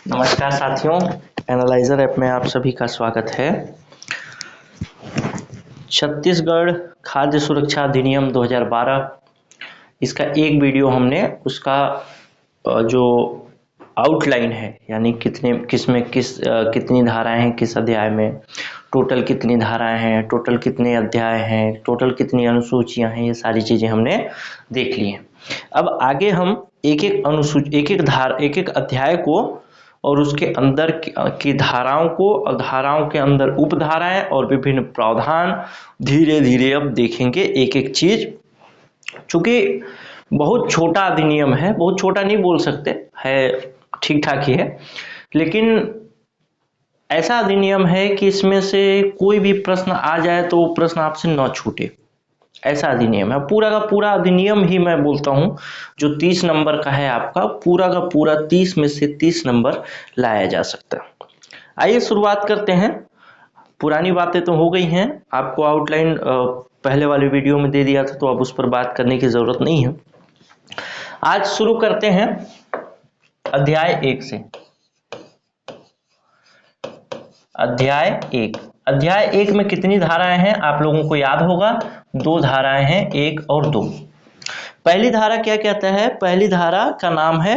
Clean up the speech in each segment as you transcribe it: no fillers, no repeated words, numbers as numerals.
नमस्कार साथियों, analyser app में आप सभी का स्वागत है। छत्तीसगढ़ खाद्य सुरक्षा अधिनियम 2012, इसका एक वीडियो हमने उसका जो आउटलाइन है, यानी कितनी धाराएं हैं, किस अध्याय में, टोटल कितनी धाराएं हैं, टोटल कितने अध्याय हैं, टोटल कितनी अनुसूचियां हैं, ये सारी चीजें हमने देख ली हैं। अब आगे हम एक एक अध्याय को और उसके अंदर की धाराओं को और धाराओं के अंदर उपधाराएं और विभिन्न प्रावधान धीरे धीरे अब देखेंगे एक एक चीज। चूंकि बहुत छोटा अधिनियम है, बहुत छोटा नहीं बोल सकते है, ठीक ठाक ही है, लेकिन ऐसा अधिनियम है कि इसमें से कोई भी प्रश्न आ जाए तो वो प्रश्न आपसे न छूटे, ऐसा अधिनियम है। पूरा का पूरा अधिनियम ही मैं बोलता हूं जो 30 नंबर का है, आपका पूरा का पूरा 30 में से 30 नंबर लाया जा सकता है। आइए शुरुआत करते हैं। पुरानी बातें तो हो गई हैं, आपको आउटलाइन पहले वाले वीडियो में दे दिया था, तो अब उस पर बात करने की जरूरत नहीं है। आज शुरू करते हैं अध्याय 1 से। अध्याय 1 में कितनी धाराएं हैं आप लोगों को याद होगा, 2 धाराएं हैं, 1 और 2। पहली धारा क्या कहता है? पहली धारा का नाम है,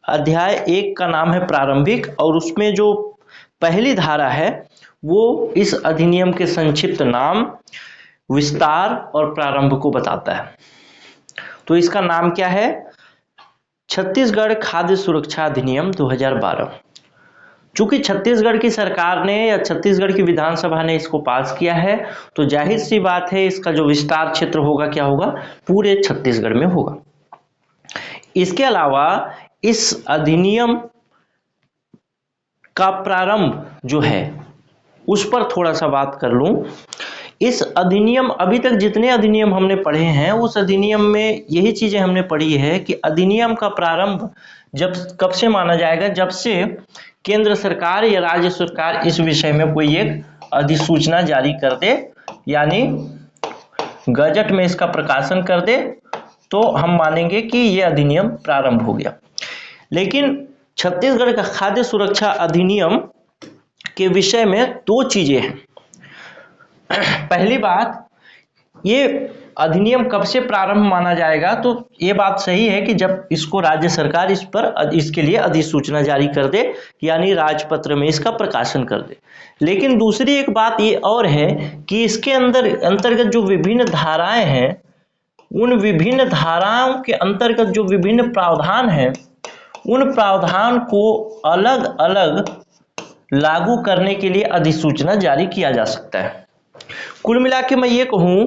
अध्याय 1 का नाम है प्रारंभिक, और उसमें जो पहली धारा है वो इस अधिनियम के संक्षिप्त नाम, विस्तार और प्रारंभ को बताता है। तो इसका नाम क्या है? छत्तीसगढ़ खाद्य सुरक्षा अधिनियम 2012। चूंकि छत्तीसगढ़ की सरकार ने या छत्तीसगढ़ की विधानसभा ने इसको पास किया है, तो जाहिर सी बात है इसका जो विस्तार क्षेत्र होगा क्या होगा, पूरे छत्तीसगढ़ में होगा। इसके अलावा इस अधिनियम का प्रारंभ जो है उस पर थोड़ा सा बात कर लूं। इस अधिनियम, अभी तक जितने अधिनियम हमने पढ़े हैं उस अधिनियम में यही चीजें हमने पढ़ी है कि अधिनियम का प्रारंभ कब से माना जाएगा, जब से केंद्र सरकार या राज्य सरकार इस विषय में कोई एक अधिसूचना जारी कर दे, यानी गजट में इसका प्रकाशन कर दे, तो हम मानेंगे कि यह अधिनियम प्रारंभ हो गया। लेकिन छत्तीसगढ़ का खाद्य सुरक्षा अधिनियम के विषय में 2 चीजें हैं। पहली बात, ये अधिनियम कब से प्रारंभ माना जाएगा, तो ये बात सही है कि जब इसको राज्य सरकार इसके लिए अधिसूचना जारी कर दे, यानी राजपत्र में इसका प्रकाशन कर दे। लेकिन दूसरी एक बात ये और है कि इसके अंतर्गत जो विभिन्न धाराएं हैं, उन विभिन्न धाराओं के अंतर्गत जो विभिन्न प्रावधान हैं, उन प्रावधान को अलग अलग लागू करने के लिए अधिसूचना जारी किया जा सकता है। कुल मिला के मैं ये कहूं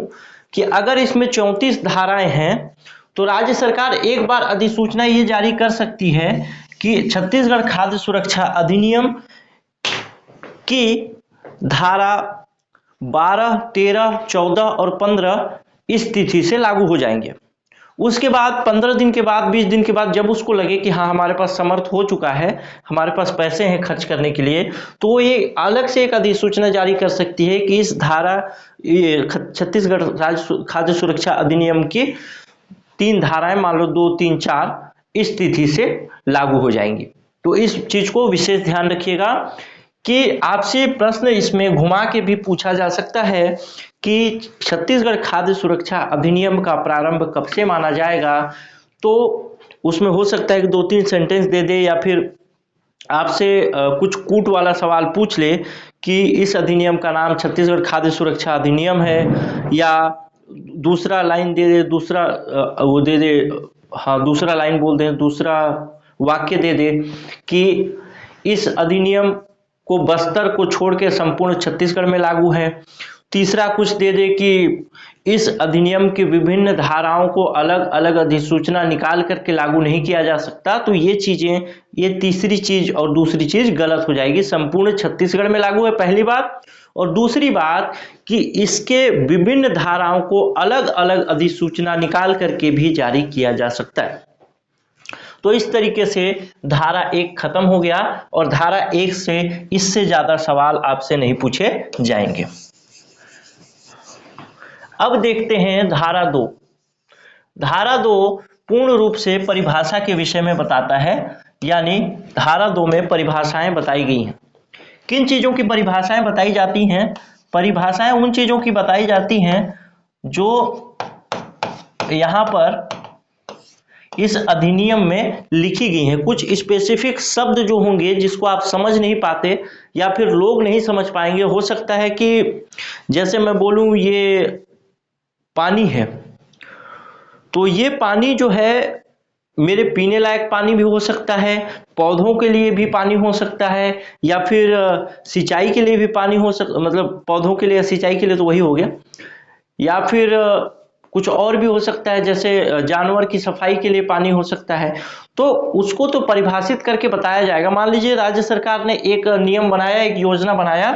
कि अगर इसमें 34 धाराएं हैं तो राज्य सरकार एक बार अधिसूचना ये जारी कर सकती है कि छत्तीसगढ़ खाद्य सुरक्षा अधिनियम की धारा 12, 13, 14 और 15 इस तिथि से लागू हो जाएंगे। उसके बाद 15 दिन के बाद, 20 दिन के बाद जब उसको लगे कि हाँ हमारे पास समर्थ हो चुका है, हमारे पास पैसे हैं खर्च करने के लिए, तो ये अलग से एक अधिसूचना जारी कर सकती है कि इस धारा, ये छत्तीसगढ़ राज्य खाद्य सुरक्षा अधिनियम की 3 धाराएं, मान लो 2, 3, 4 इस तिथि से लागू हो जाएंगी। तो इस चीज को विशेष ध्यान रखिएगा कि आपसे प्रश्न इसमें घुमा के भी पूछा जा सकता है कि छत्तीसगढ़ खाद्य सुरक्षा अधिनियम का प्रारंभ कब से माना जाएगा। तो उसमें हो सकता है कि 2-3 सेंटेंस दे दे, या फिर आपसे कुछ कूट वाला सवाल पूछ ले कि इस अधिनियम का नाम छत्तीसगढ़ खाद्य सुरक्षा अधिनियम है, या दूसरा लाइन दे दे, दूसरा वो दे दे, हाँ दूसरा लाइन बोल दे, दूसरा वाक्य दे दे कि इस अधिनियम को बस्तर को छोड़ के संपूर्ण छत्तीसगढ़ में लागू है। तीसरा कुछ दे दे कि इस अधिनियम की विभिन्न धाराओं को अलग अलग अधिसूचना निकाल करके लागू नहीं किया जा सकता। तो ये चीजें, ये तीसरी चीज और दूसरी चीज गलत हो जाएगी। संपूर्ण छत्तीसगढ़ में लागू है, पहली बात, और दूसरी बात कि इसके विभिन्न धाराओं को अलग अलग अधिसूचना निकाल करके भी जारी किया जा सकता है। तो इस तरीके से धारा 1 खत्म हो गया, और धारा 1 से इससे ज्यादा सवाल आपसे नहीं पूछे जाएंगे। अब देखते हैं धारा 2। धारा 2 पूर्ण रूप से परिभाषा के विषय में बताता है, यानी धारा 2 में परिभाषाएं बताई गई हैं। किन चीजों की परिभाषाएं बताई जाती हैं? परिभाषाएं उन चीजों की बताई जाती हैं जो यहां पर इस अधिनियम में लिखी गई हैं। कुछ स्पेसिफिक शब्द जो होंगे जिसको आप समझ नहीं पाते या फिर लोग नहीं समझ पाएंगे। हो सकता है कि जैसे मैं बोलूं ये पानी है, तो ये पानी जो है मेरे पीने लायक पानी भी हो सकता है, पौधों के लिए भी पानी हो सकता है, या फिर सिंचाई के लिए भी पानी हो सकता, मतलब पौधों के लिए सिंचाई के लिए तो वही हो गया, या फिर कुछ और भी हो सकता है, जैसे जानवर की सफाई के लिए पानी हो सकता है। तो उसको तो परिभाषित करके बताया जाएगा। मान लीजिए राज्य सरकार ने एक नियम बनाया, एक योजना बनाया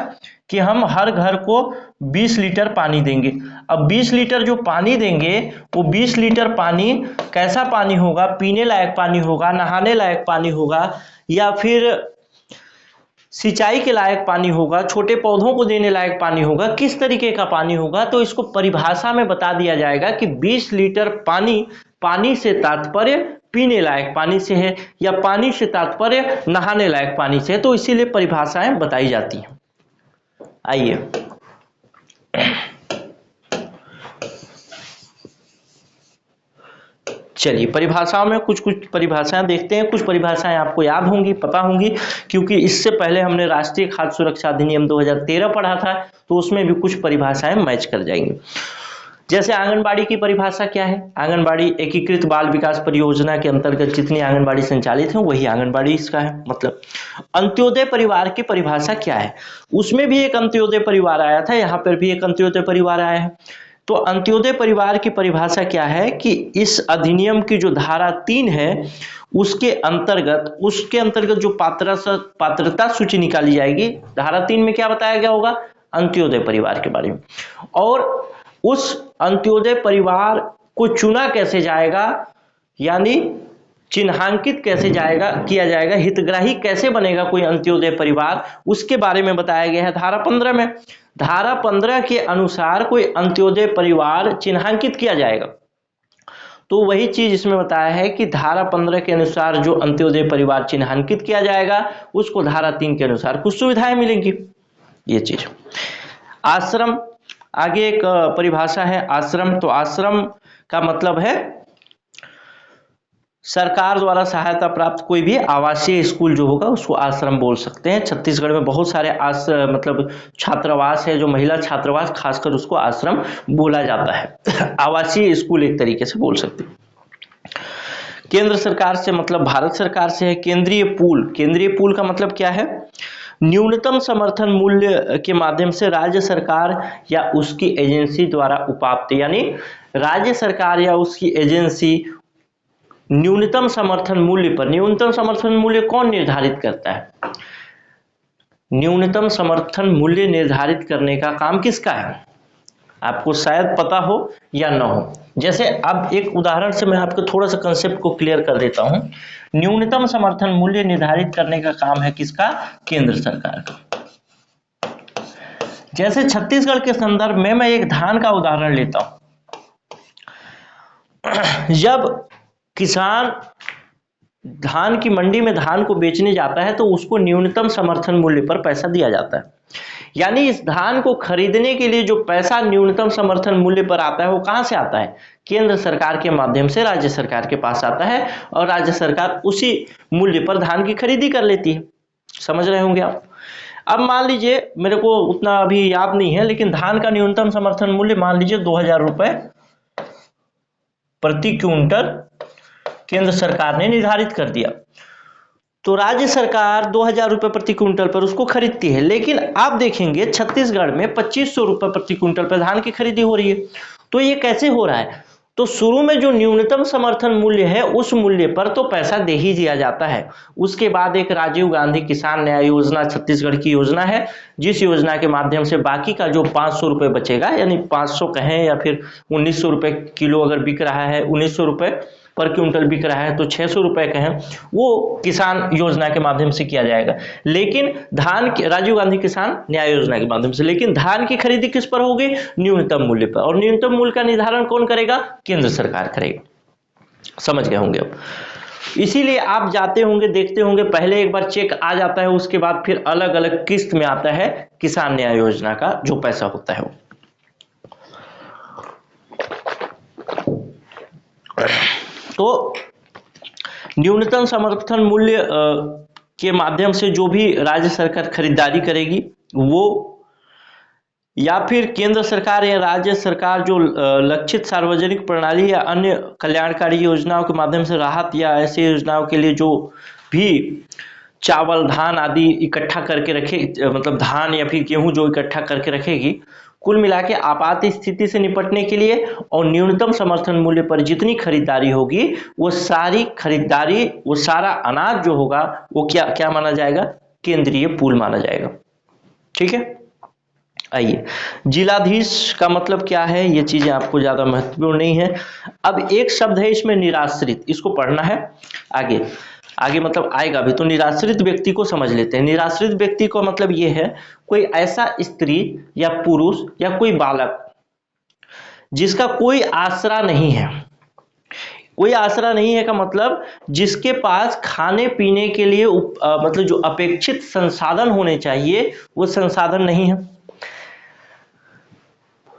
कि हम हर घर को 20 लीटर पानी देंगे। अब 20 लीटर जो पानी देंगे वो 20 लीटर पानी कैसा पानी होगा? पीने लायक पानी होगा, नहाने लायक पानी होगा, या फिर सिंचाई के लायक पानी होगा, छोटे पौधों को देने लायक पानी होगा, किस तरीके का पानी होगा? तो इसको परिभाषा में बता दिया जाएगा कि 20 लीटर पानी, पानी से तात्पर्य पीने लायक पानी से है या पानी से तात्पर्य नहाने लायक पानी से है। तो इसीलिए परिभाषाएं बताई जाती हैं। आइए चलिए परिभाषाओं में कुछ परिभाषाएं देखते हैं। कुछ परिभाषाएं आपको याद होंगी, पता होंगी, क्योंकि इससे पहले हमने राष्ट्रीय खाद्य सुरक्षा अधिनियम 2013 पढ़ा था, तो उसमें भी कुछ परिभाषाएं मैच कर जाएंगी। जैसे आंगनबाड़ी की परिभाषा क्या है? आंगनबाड़ी एकीकृत बाल विकास परियोजना के अंतर्गत जितनी आंगनबाड़ी संचालित है वही आंगनबाड़ी इसका है। मतलब अंत्योदय परिवार की परिभाषा क्या है? उसमें भी एक अंत्योदय परिवार आया था, यहाँ पर भी एक अंत्योदय परिवार आया है। तो अंत्योदय परिवार की परिभाषा क्या है कि इस अधिनियम की जो धारा 3 है उसके अंतर्गत जो पात्रता सूची निकाली जाएगी, धारा 3 में क्या बताया गया होगा? अंत्योदय परिवार के बारे में। और उस अंत्योदय परिवार को चुना कैसे जाएगा, यानी चिन्हांकित कैसे किया जाएगा, हितग्राही कैसे बनेगा कोई अंत्योदय परिवार, उसके बारे में बताया गया है धारा 15 में। धारा 15 के अनुसार कोई अंत्योदय परिवार चिन्हांकित किया जाएगा। तो वही चीज इसमें बताया है कि धारा 15 के अनुसार जो अंत्योदय परिवार चिन्हांकित किया जाएगा उसको धारा 3 के अनुसार कुछ सुविधाएं मिलेंगी। ये चीज। आश्रम, आगे एक परिभाषा है आश्रम। तो आश्रम का मतलब है सरकार द्वारा सहायता प्राप्त कोई भी आवासीय स्कूल जो होगा उसको आश्रम बोल सकते हैं। छत्तीसगढ़ में बहुत सारे मतलब छात्रावास है, जो महिला छात्रावास, खासकर उसको आश्रम बोला जाता है। आवासीय स्कूल एक तरीके से बोल सकते हैं। केंद्र सरकार से मतलब भारत सरकार से है। केंद्रीय पूल का मतलब क्या है? न्यूनतम समर्थन मूल्य के माध्यम से राज्य सरकार या उसकी एजेंसी द्वारा उपाप्त, यानी राज्य सरकार या उसकी एजेंसी न्यूनतम समर्थन मूल्य पर, न्यूनतम समर्थन मूल्य कौन निर्धारित करता है? न्यूनतम समर्थन मूल्य निर्धारित करने का काम किसका है? आपको शायद पता हो या न हो। जैसे अब एक उदाहरण से मैं आपको थोड़ा सा कंसेप्ट को क्लियर कर देता हूं। न्यूनतम समर्थन मूल्य निर्धारित करने का काम है किसका? केंद्र सरकार का। जैसे छत्तीसगढ़ के संदर्भ में मैं एक धान का उदाहरण लेता हूं। जब किसान धान की मंडी में धान को बेचने जाता है तो उसको न्यूनतम समर्थन मूल्य पर पैसा दिया जाता है। यानी इस धान को खरीदने के लिए जो पैसा न्यूनतम समर्थन मूल्य पर आता है वो कहां से आता है? केंद्र सरकार के माध्यम से राज्य सरकार के पास आता है और राज्य सरकार उसी मूल्य पर धान की खरीदी कर लेती है। समझ रहे होंगे आप। अब मान लीजिए, मेरे को उतना अभी याद नहीं है, लेकिन धान का न्यूनतम समर्थन मूल्य मान लीजिए 2000 रुपए प्रति क्विंटल केंद्र सरकार ने निर्धारित कर दिया। तो राज्य सरकार 2000 रुपए प्रति क्विंटल पर उसको खरीदती है। लेकिन आप देखेंगे छत्तीसगढ़ में 2500 रुपए प्रति क्विंटल पर धान की खरीदी हो रही है। तो ये कैसे हो रहा है? तो शुरू में जो न्यूनतम समर्थन मूल्य है उस मूल्य पर तो पैसा दे ही दिया जाता है। उसके बाद एक राजीव गांधी किसान न्याय योजना छत्तीसगढ़ की योजना है, जिस योजना के माध्यम से बाकी का जो 500 रुपए बचेगा, यानी 500 कहें या फिर 1900 रुपए किलो अगर बिक रहा है, 1900 रुपए पर क्विंटल बिक रहा है तो 600 रुपए कहें, वो किसान योजना के माध्यम से किया जाएगा। लेकिन धान की राजीव गांधी किसान न्याय योजना के माध्यम से, लेकिन धान की खरीदी किस पर होगी? न्यूनतम मूल्य पर। और न्यूनतम मूल्य का निर्धारण कौन करेगा? केंद्र सरकार करेगा। समझ गए होंगे अब। इसीलिए आप जाते होंगे, देखते होंगे, पहले एक बार चेक आ जाता है, उसके बाद फिर अलग अलग किस्त में आता है किसान न्याय योजना का जो पैसा होता है वो। तो न्यूनतम समर्थन मूल्य के माध्यम से जो भी राज्य सरकार खरीदारी करेगी वो, या फिर केंद्र सरकार या राज्य सरकार जो लक्षित सार्वजनिक प्रणाली या अन्य कल्याणकारी योजनाओं के माध्यम से राहत या ऐसी योजनाओं के लिए जो भी चावल धान आदि इकट्ठा करके रखे, मतलब धान या फिर गेहूं जो इकट्ठा करके रखेगी, कुल मिला के आपात स्थिति से निपटने के लिए और न्यूनतम समर्थन मूल्य पर जितनी खरीदारी होगी वो सारी खरीदारी, वो सारा अनाज जो होगा वो क्या क्या माना जाएगा, केंद्रीय पूल माना जाएगा। ठीक है, आइए, जिलाधीश का मतलब क्या है, ये चीजें आपको ज्यादा महत्वपूर्ण नहीं है। अब एक शब्द है इसमें निराश्रित, इसको पढ़ना है आगे, आगे मतलब आएगा भी। तो निराश्रित व्यक्ति को समझ लेते हैं। निराश्रित व्यक्ति का मतलब ये है कोई ऐसा स्त्री या पुरुष या कोई बालक जिसका कोई आसरा नहीं है। कोई आसरा नहीं है का मतलब जिसके पास खाने पीने के लिए मतलब जो अपेक्षित संसाधन होने चाहिए वो संसाधन नहीं है।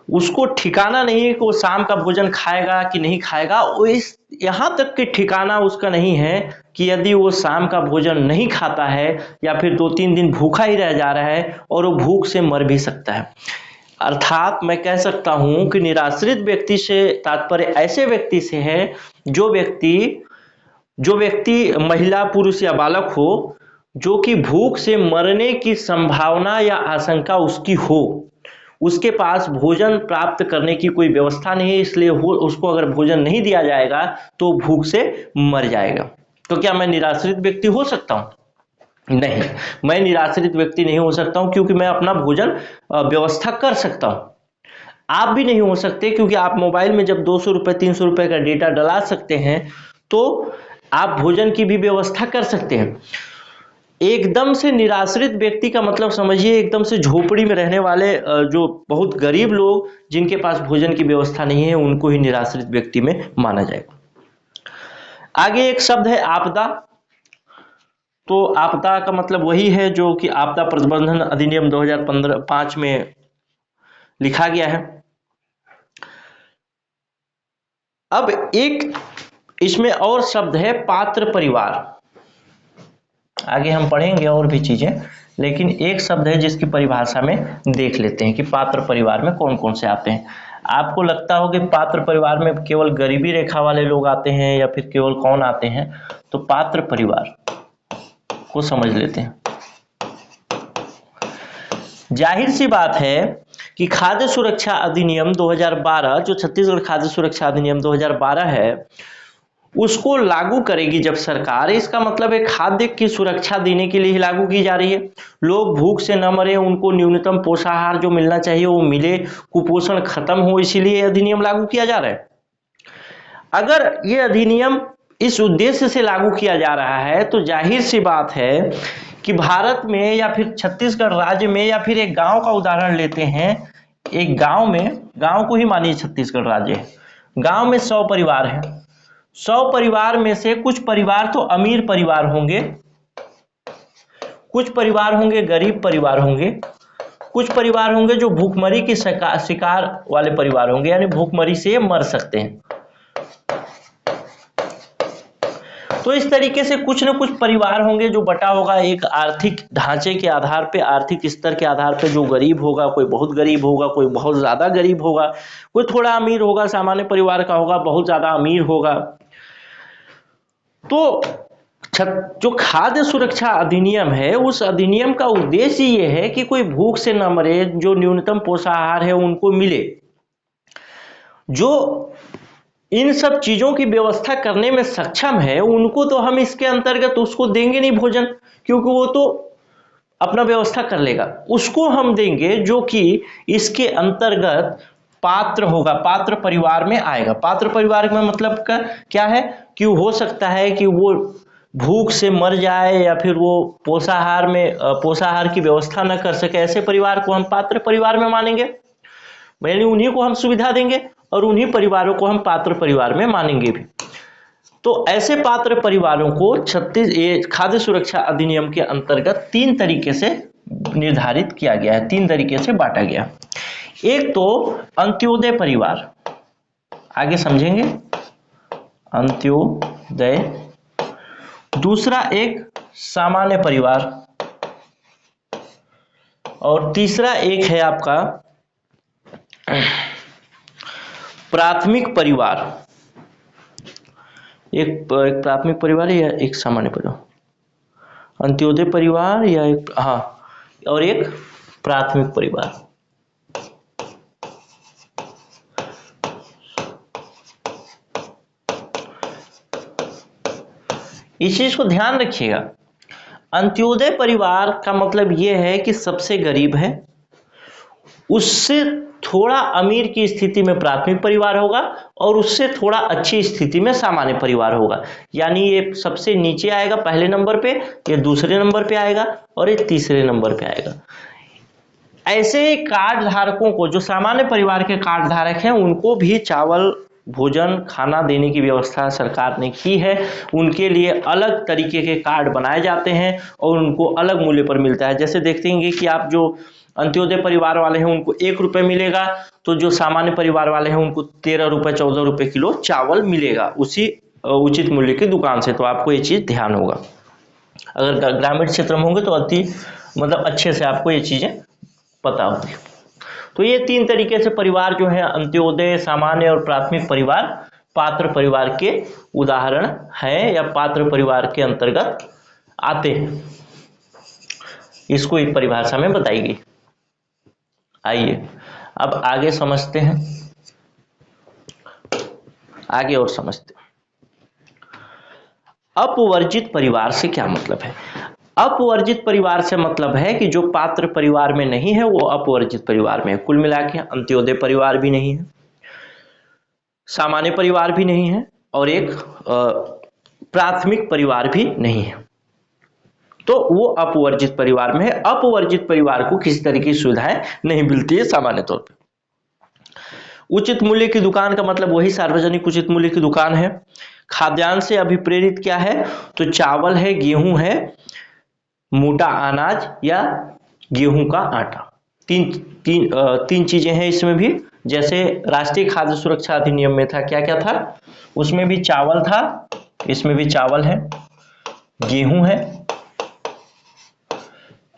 उसको ठिकाना नहीं है कि वो शाम का भोजन खाएगा कि नहीं खाएगा, वो इस यहाँ तक कि ठिकाना उसका नहीं है कि यदि वो शाम का भोजन नहीं खाता है या फिर 2-3 दिन भूखा ही रह जा रहा है और वो भूख से मर भी सकता है। अर्थात मैं कह सकता हूं कि निराश्रित व्यक्ति से तात्पर्य ऐसे व्यक्ति से है जो व्यक्ति महिला पुरुष या बालक हो जो कि भूख से मरने की संभावना या आशंका उसकी हो, उसके पास भोजन प्राप्त करने की कोई व्यवस्था नहीं है, इसलिए उसको अगर भोजन नहीं दिया जाएगा तो भूख से मर जाएगा। तो क्या मैं निराश्रित व्यक्ति हो सकता हूं? नहीं, मैं निराश्रित व्यक्ति नहीं हो सकता हूं क्योंकि मैं अपना भोजन व्यवस्था कर सकता हूं। आप भी नहीं हो सकते क्योंकि आप मोबाइल में जब 200 रुपए 300 रुपए का डेटा डला सकते हैं तो आप भोजन की भी व्यवस्था कर सकते हैं। एकदम से निराश्रित व्यक्ति का मतलब समझिए एकदम से झोपड़ी में रहने वाले जो बहुत गरीब लोग जिनके पास भोजन की व्यवस्था नहीं है उनको ही निराश्रित व्यक्ति में माना जाएगा। आगे एक शब्द है आपदा। तो आपदा का मतलब वही है जो कि आपदा प्रबंधन अधिनियम 2005 में लिखा गया है। अब एक इसमें और शब्द है पात्र परिवार। आगे हम पढ़ेंगे और भी चीजें, लेकिन एक शब्द है जिसकी परिभाषा में देख लेते हैं कि पात्र परिवार में कौन कौन से आते हैं। आपको लगता हो कि पात्र परिवार में केवल गरीबी रेखा वाले लोग आते हैं या फिर केवल कौन आते हैं, तो पात्र परिवार को समझ लेते हैं। जाहिर सी बात है कि खाद्य सुरक्षा अधिनियम 2012 जो छत्तीसगढ़ खाद्य सुरक्षा अधिनियम 2012 है उसको लागू करेगी जब सरकार, इसका मतलब है खाद्य की सुरक्षा देने के लिए ही लागू की जा रही है। लोग भूख से न मरे, उनको न्यूनतम पोषाहार जो मिलना चाहिए वो मिले, कुपोषण खत्म हो, इसीलिए अधिनियम लागू किया जा रहा है। अगर ये अधिनियम इस उद्देश्य से लागू किया जा रहा है तो जाहिर सी बात है कि भारत में या फिर छत्तीसगढ़ राज्य में या फिर एक गांव का उदाहरण लेते हैं। एक गांव में, गांव को ही मानिए छत्तीसगढ़ राज्य है, गांव में 100 परिवार हैं। 100 परिवार में से कुछ परिवार तो अमीर परिवार होंगे, कुछ परिवार होंगे गरीब परिवार होंगे, कुछ परिवार होंगे जो भूखमरी के शिकार वाले परिवार होंगे, यानी भूखमरी से मर सकते हैं। तो इस तरीके से कुछ न कुछ परिवार होंगे जो बटा होगा एक आर्थिक ढांचे के आधार पे, आर्थिक स्तर के आधार पे। जो गरीब होगा, कोई बहुत गरीब होगा, कोई बहुत ज्यादा गरीब होगा, कोई थोड़ा अमीर होगा, सामान्य परिवार का होगा, बहुत ज्यादा अमीर होगा। तो जो खाद्य सुरक्षा अधिनियम है उस अधिनियम का उद्देश्य ये है कि कोई भूख से न मरे, जो न्यूनतम पोषाहार है उनको मिले। जो इन सब चीजों की व्यवस्था करने में सक्षम है उनको तो हम इसके अंतर्गत उसको देंगे नहीं भोजन, क्योंकि वो तो अपना व्यवस्था कर लेगा। उसको हम देंगे जो कि इसके अंतर्गत पात्र होगा, पात्र परिवार में आएगा। पात्र परिवार में मतलब का क्या है कि हो सकता है कि वो भूख से मर जाए या फिर वो पोषाहार की व्यवस्था न कर सके, ऐसे परिवार को हम पात्र परिवार में मानेंगे, यानी उन्हीं को हम सुविधा देंगे और उन्हीं परिवारों को हम पात्र परिवार में मानेंगे भी। तो ऐसे पात्र परिवारों को खाद्य सुरक्षा अधिनियम के अंतर्गत 3 तरीके से निर्धारित किया गया है, 3 तरीके से बांटा गया। एक तो अंत्योदय परिवार, आगे समझेंगे, अंत्योदय। दूसरा एक सामान्य परिवार, और तीसरा एक है आपका प्राथमिक परिवार। एक प्राथमिक परिवार या एक सामान्य परिवार, अंत्योदय परिवार या एक, हाँ, और एक प्राथमिक परिवार। इस चीज को ध्यान रखिएगा। अंत्योदय परिवार का मतलब यह है कि सबसे गरीब है, उससे थोड़ा अमीर की स्थिति में प्राथमिक परिवार होगा और उससे थोड़ा अच्छी स्थिति में सामान्य परिवार होगा। यानी ये सबसे नीचे आएगा पहले नंबर पे, ये दूसरे नंबर पे आएगा और ये तीसरे नंबर पे आएगा। ऐसे कार्ड धारकों को, जो सामान्य परिवार के कार्ड धारक हैं, उनको भी चावल, भोजन, खाना देने की व्यवस्था सरकार ने की है। उनके लिए अलग तरीके के कार्ड बनाए जाते हैं और उनको अलग मूल्य पर मिलता है। जैसे देखते हैं कि आप जो अंत्योदय परिवार वाले हैं उनको 1 रुपये मिलेगा, तो जो सामान्य परिवार वाले हैं उनको 13 रुपये 14 रुपये किलो चावल मिलेगा उसी उचित मूल्य की दुकान से। तो आपको ये चीज़ ध्यान होगा। अगर ग्रामीण क्षेत्र में होंगे तो अच्छे से आपको ये चीज़ें पता होगी। तो ये 3 तरीके से परिवार जो है, अंत्योदय, सामान्य और प्राथमिक परिवार, पात्र परिवार के उदाहरण हैं या पात्र परिवार के अंतर्गत आते हैं। इसको एक परिभाषा में बताई गई। आइए अब आगे समझते हैं, आगे और समझते हैं। अपवर्जित परिवार से क्या मतलब है? अपवर्जित परिवार से मतलब है कि जो पात्र परिवार में नहीं है वो अपवर्जित परिवार में है। कुल मिला के अंत्योदय परिवार भी नहीं है, सामान्य परिवार भी नहीं है और एक प्राथमिक परिवार भी नहीं है, तो वो अपवर्जित परिवार में है। अपवर्जित परिवार को किसी तरीके की सुविधाएं नहीं मिलती है सामान्य तौर पे। उचित मूल्य की दुकान का मतलब वही सार्वजनिक उचित मूल्य की दुकान है। खाद्यान्न से अभिप्रेरित क्या है? तो चावल है, गेहूं है, मोटा अनाज या गेहूं का आटा। तीन चीजें हैं इसमें भी। जैसे राष्ट्रीय खाद्य सुरक्षा अधिनियम में था, क्या क्या था उसमें भी? चावल था, इसमें भी चावल है, गेहूं है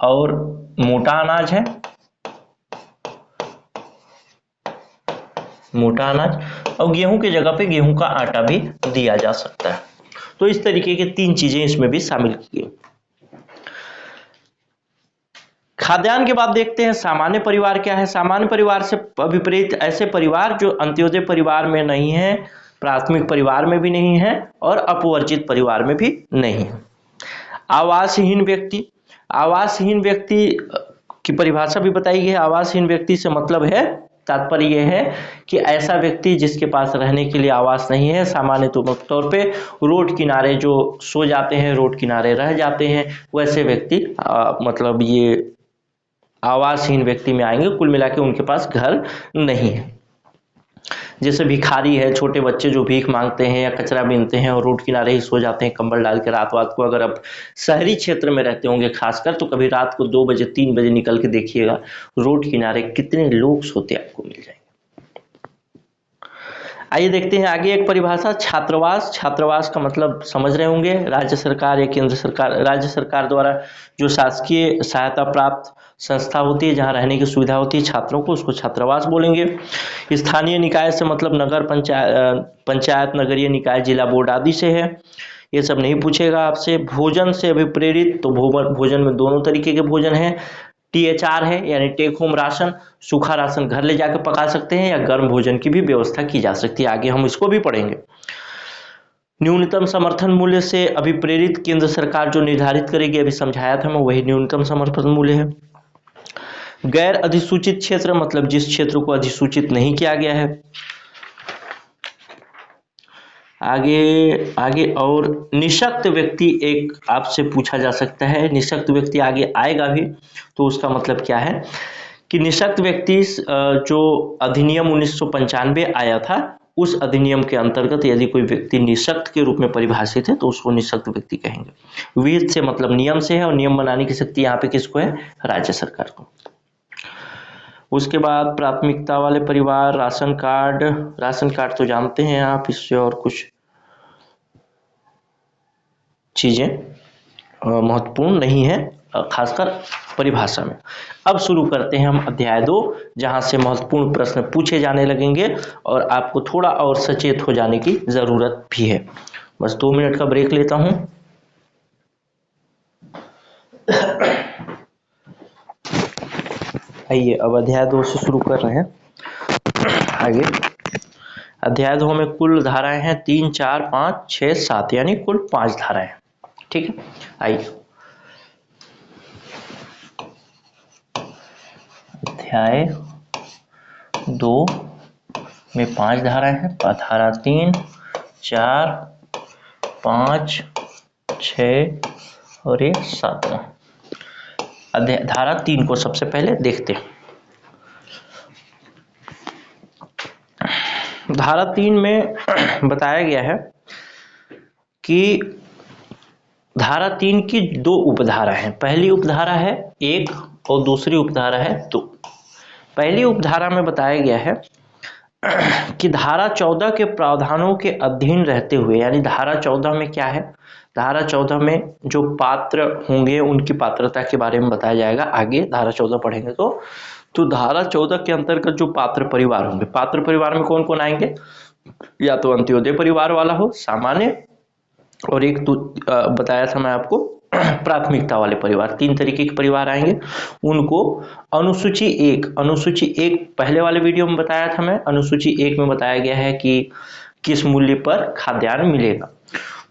और मोटा अनाज है, मोटा अनाज, और गेहूं की जगह पे गेहूं का आटा भी दिया जा सकता है। तो इस तरीके के 3 चीजें इसमें भी शामिल की गई। खाद्यान्न के बाद देखते हैं सामान्य परिवार क्या है। सामान्य परिवार से विपरीत ऐसे परिवार जो अंत्योदय परिवार में नहीं है, प्राथमिक परिवार में भी नहीं है और अपवर्जित परिवार में भी नहीं है। आवासहीन व्यक्ति, आवासहीन व्यक्ति की परिभाषा भी बताई गई है। आवासहीन व्यक्ति से मतलब है, तात्पर्य यह है कि ऐसा व्यक्ति जिसके पास रहने के लिए आवास नहीं है, सामान्य तौर पे रोड किनारे जो सो जाते हैं, रोड किनारे रह जाते हैं, वैसे व्यक्ति मतलब ये आवासहीन व्यक्ति में आएंगे। कुल मिला के उनके पास घर नहीं है। जैसे भिखारी है, छोटे बच्चे जो भीख मांगते हैं या कचरा बीनते हैं और रोड किनारे ही सो जाते हैं कंबल डाल के रात को। अगर आप शहरी क्षेत्र में रहते होंगे खासकर, तो कभी रात को 2 बजे 3 बजे निकल के देखिएगा, रोड किनारे कितने लोग सोते आपको मिल जाएंगे। आइए देखते हैं आगे एक परिभाषा, छात्रावास। छात्रावास का मतलब समझ रहे होंगे, राज्य सरकार या केंद्र सरकार, राज्य सरकार द्वारा जो शासकीय सहायता प्राप्त संस्था होती है जहाँ रहने की सुविधा होती है छात्रों को, उसको छात्रावास बोलेंगे। स्थानीय निकाय से मतलब नगर पंचायत, नगरीय निकाय, जिला बोर्ड आदि से है। ये सब नहीं पूछेगा आपसे। भोजन से अभिप्रेरित, तो भोजन में दोनों तरीके के भोजन हैं। THR है यानी टेक होम राशन, सूखा राशन घर ले जाकर पका सकते हैं या गर्म भोजन की भी व्यवस्था की जा सकती है। आगे हम इसको भी पढ़ेंगे। न्यूनतम समर्थन मूल्य से अभिप्रेरित केंद्र सरकार जो निर्धारित करेगी, अभी समझाया था मैं, वही न्यूनतम समर्थन मूल्य है। गैर अधिसूचित क्षेत्र मतलब जिस क्षेत्र को अधिसूचित नहीं किया गया है। आगे और निःशक्त व्यक्ति एक आपसे पूछा जा सकता है, निःशक्त व्यक्ति आगे आएगा भी। तो उसका मतलब क्या है? कि निःशक्त व्यक्ति जो अधिनियम 1995 आया था उस अधिनियम के अंतर्गत यदि कोई व्यक्ति निःशक्त के रूप में परिभाषित है तो उसको निःशक्त व्यक्ति कहेंगे। वित्त से मतलब नियम से है और नियम बनाने की शक्ति यहाँ पे किसको है? राज्य सरकार को। उसके बाद प्राथमिकता वाले परिवार, राशन कार्ड। राशन कार्ड तो जानते हैं आप, इससे और कुछ चीजें महत्वपूर्ण नहीं है, खासकर परिभाषा में। अब शुरू करते हैं हम अध्याय 2, जहां से महत्वपूर्ण प्रश्न पूछे जाने लगेंगे और आपको थोड़ा और सचेत हो जाने की जरूरत भी है। बस 2 मिनट का ब्रेक लेता हूं। आइए अब अध्याय 2 से शुरू कर रहे हैं आगे। अध्याय 2 में कुल धाराएं हैं 3, 4, 5, 6, 7, यानी कुल 5 धाराएं। ठीक है, आइए अध्याय 2 में 5 धाराएं हैं। धारा 3, 4, 5, 6 और ये 7। धारा 3 को सबसे पहले देखते हैं। धारा 3 में बताया गया है कि धारा 3 की 2 उपधारा हैं। पहली उपधारा है 1 और दूसरी उपधारा है 2। पहली उपधारा में बताया गया है कि धारा 14 के प्रावधानों के अधीन रहते हुए, यानी धारा 14 में क्या है? धारा 14 में जो पात्र होंगे उनकी पात्रता के बारे में बताया जाएगा आगे, धारा 14 पढ़ेंगे तो धारा 14 के अंतर्गत जो पात्र परिवार होंगे, पात्र परिवार में कौन कौन आएंगे? या तो अंत्योदय परिवार वाला हो, सामान्य, और एक तो बताया था मैं आपको प्राथमिकता वाले परिवार। 3 तरीके के परिवार आएंगे। उनको अनुसूची 1 पहले वाले वीडियो में बताया था मैं। अनुसूची 1 में बताया गया है कि किस मूल्य पर खाद्यान्न मिलेगा।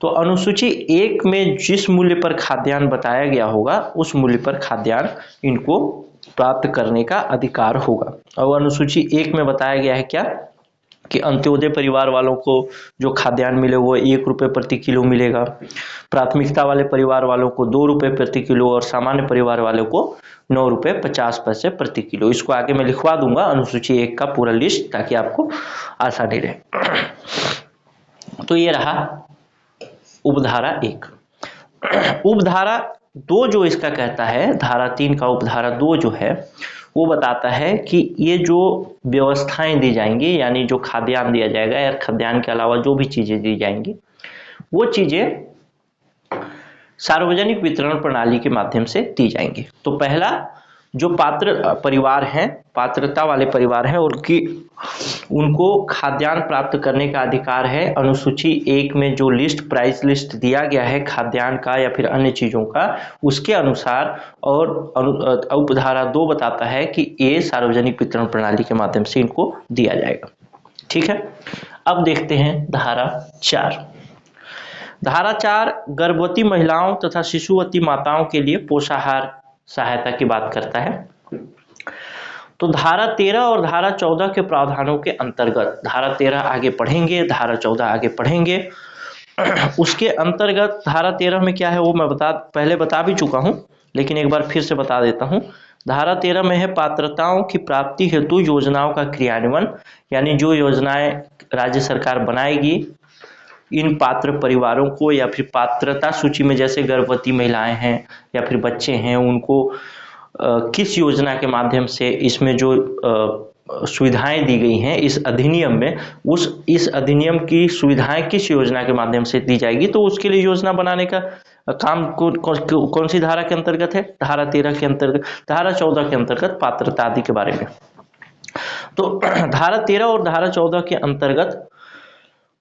तो अनुसूची 1 में जिस मूल्य पर खाद्यान्न बताया गया होगा उस मूल्य पर खाद्यान्न इनको प्राप्त करने का अधिकार होगा। और अनुसूची 1 में बताया गया है क्या कि अंत्योदय परिवार वालों को जो खाद्यान्न मिले वो 1 रुपये प्रति किलो मिलेगा, प्राथमिकता वाले परिवार वालों को 2 रुपये प्रति किलो और सामान्य परिवार वालों को 9 रुपये 50 पैसे प्रति किलो। इसको आगे मैं लिखवा दूंगा अनुसूची 1 का पूरा लिस्ट, ताकि आपको आसानी रहे। तो ये रहा उपधारा 1। उपधारा 2 जो इसका कहता है, धारा 3 का उपधारा 2 जो है वो बताता है कि ये जो व्यवस्थाएं दी जाएंगी, यानी जो खाद्यान्न दिया जाएगा या खाद्यान्न के अलावा जो भी चीजें दी जाएंगी वो चीजें सार्वजनिक वितरण प्रणाली के माध्यम से दी जाएंगी। तो पहला जो पात्र परिवार हैं, पात्रता वाले परिवार हैं, उनको खाद्यान्न प्राप्त करने का अधिकार है। अनुसूची 1 में जो प्राइस लिस्ट दिया गया है खाद्यान्न का या फिर अन्य चीजों का, उसके अनुसार। और उपधारा 2 बताता है कि ये सार्वजनिक वितरण प्रणाली के माध्यम से इनको दिया जाएगा। ठीक है, अब देखते हैं धारा 4। धारा 4 गर्भवती महिलाओं तथा शिशुवती माताओं के लिए पोषाहार सहायता की बात करता है। तो धारा 13 और धारा 14 के प्रावधानों के अंतर्गत, धारा 13 आगे पढ़ेंगे, धारा 14 आगे पढ़ेंगे। उसके अंतर्गत धारा 13 में क्या है वो मैं पहले बता भी चुका हूं, लेकिन एक बार फिर से बता देता हूं। धारा 13 में है पात्रताओं की प्राप्ति हेतु योजनाओं का क्रियान्वयन, यानी जो योजनाएं राज्य सरकार बनाएगी इन पात्र परिवारों को, या फिर पात्रता सूची में जैसे गर्भवती महिलाएं हैं या फिर बच्चे हैं, उनको किस योजना के माध्यम से इसमें जो सुविधाएं दी गई हैं इस अधिनियम में, इस अधिनियम की सुविधाएं किस योजना के माध्यम से दी जाएगी, तो उसके लिए योजना बनाने का काम कौन सी धारा के अंतर्गत है? धारा 13 के अंतर्गत, धारा 14 के अंतर्गत पात्रता आदि के बारे में। तो धारा 13 और धारा 14 के अंतर्गत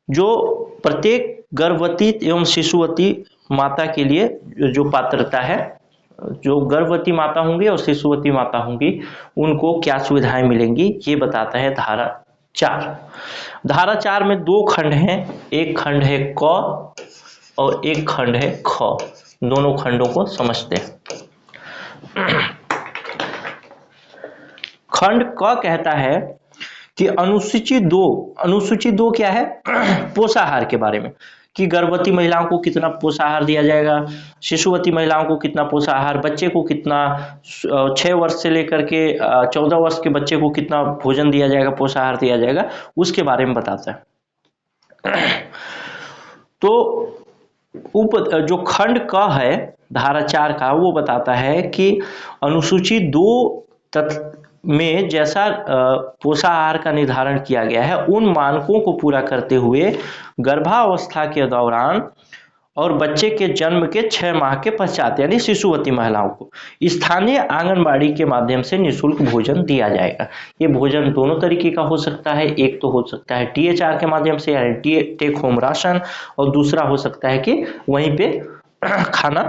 जो प्रत्येक गर्भवती एवं शिशुवती माता के लिए जो पात्रता है, जो गर्भवती माता होंगी और शिशुवती माता होंगी उनको क्या सुविधाएं मिलेंगी, ये बताता है धारा 4। धारा 4 में 2 खंड हैं, एक खंड है क और एक खंड है ख। दोनों खंडों को समझते हैं। खंड क कहता है कि अनुसूची 2 क्या है? पोषाहार के बारे में, कि गर्भवती महिलाओं को कितना पोषाहार दिया जाएगा, शिशुवती महिलाओं को कितना पोषाहार, बच्चे को कितना, 6 वर्ष से लेकर के 14 वर्ष के बच्चे को कितना भोजन दिया जाएगा, पोषाहार दिया जाएगा, उसके बारे में बताता है। तो जो खंड क है धारा 4 का, वो बताता है कि अनुसूची 2 में जैसा पोषाहार का निर्धारण किया गया है, उन मानकों को पूरा करते हुए गर्भावस्था के दौरान और बच्चे के जन्म के 6 माह के पश्चात यानी शिशुवती महिलाओं को स्थानीय आंगनबाड़ी के माध्यम से निःशुल्क भोजन दिया जाएगा। ये भोजन दोनों तरीके का हो सकता है, एक तो हो सकता है THR के माध्यम से यानी टेक होम राशन, और दूसरा हो सकता है कि वहीं पे खाना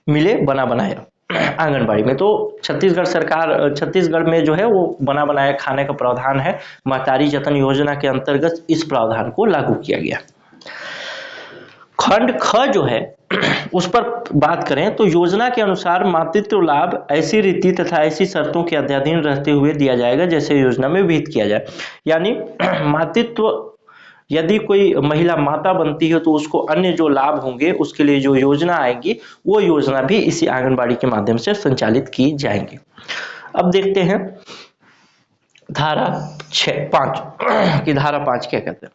मिले बना बनाया आंगनबाड़ी में। तो छत्तीसगढ़ में जो है वो बना बनाया खाने का प्रावधान है। महतारी जतन योजना के अंतर्गत इस प्रावधान को लागू किया गया। खंड ख जो है उस पर बात करें तो योजना के अनुसार मातृत्व लाभ ऐसी रीति तथा ऐसी शर्तों के अध्याधीन रहते हुए दिया जाएगा जैसे योजना में विहित किया जाए। यानी मातृत्व यदि कोई महिला माता बनती है तो उसको अन्य जो लाभ होंगे उसके लिए जो योजना आएगी वो योजना भी इसी आंगनबाड़ी के माध्यम से संचालित की जाएंगी। अब देखते हैं धारा 5 की धारा 5 क्या कहते हैं।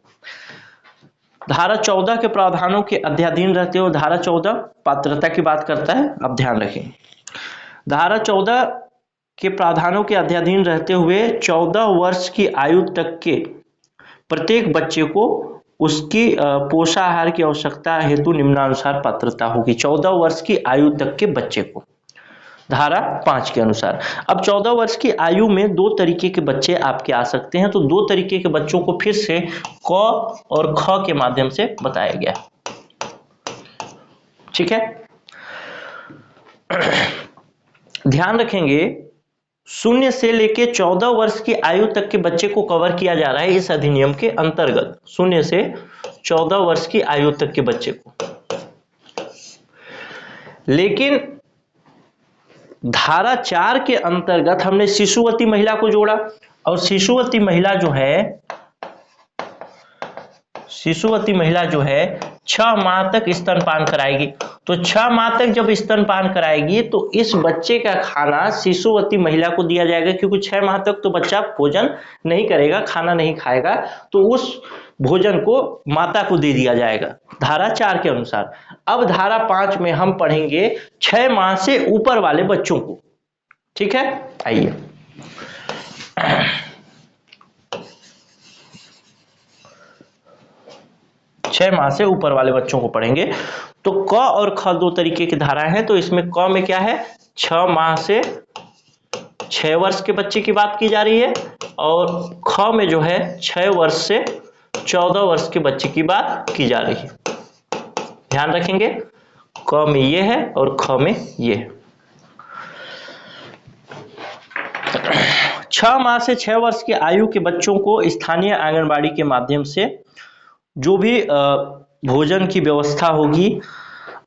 धारा 14 के प्रावधानों के अध्याधीन रहते हुए, धारा 14 पात्रता की बात करता है, अब ध्यान रखें। धारा 14 के प्रावधानों के अध्याधीन रहते हुए 14 वर्ष की आयु तक के प्रत्येक बच्चे को उसकी पोषाहार की आवश्यकता हेतु निम्नानुसार पात्रता होगी। 14 वर्ष की आयु तक के बच्चे को धारा 5 के अनुसार। अब 14 वर्ष की आयु में 2 तरीके के बच्चे आपके आ सकते हैं। तो 2 तरीके के बच्चों को फिर से क और ख के माध्यम से बताया गया, ठीक है। ध्यान रखेंगे 0 से लेके 14 वर्ष की आयु तक के बच्चे को कवर किया जा रहा है इस अधिनियम के अंतर्गत। 0 से 14 वर्ष की आयु तक के बच्चे को, लेकिन धारा 4 के अंतर्गत हमने शिशुवती महिला को जोड़ा, और शिशुवती महिला जो है 6 माह तक स्तनपान कराएगी। तो 6 माह तक जब स्तनपान कराएगी तो इस बच्चे का खाना शिशुवती महिला को दिया जाएगा, क्योंकि 6 माह तक तो बच्चा भोजन नहीं करेगा, खाना नहीं खाएगा, तो उस भोजन को माता को दे दिया जाएगा धारा 4 के अनुसार। अब धारा 5 में हम पढ़ेंगे 6 माह से ऊपर वाले बच्चों को, ठीक है। आइए 6 माह से ऊपर वाले बच्चों को पढ़ेंगे। तो क और ख 2 तरीके की धाराएं हैं। तो इसमें क में क्या है, 6 माह से 6 वर्ष के बच्चे की बात की जा रही है, और ख में जो है 6 वर्ष से 14 वर्ष के बच्चे की बात की जा रही है। ध्यान रखेंगे, क में ये है और ख में ये है। 6 माह से 6 वर्ष की आयु के बच्चों को स्थानीय आंगनबाड़ी के माध्यम से जो भी भोजन की व्यवस्था होगी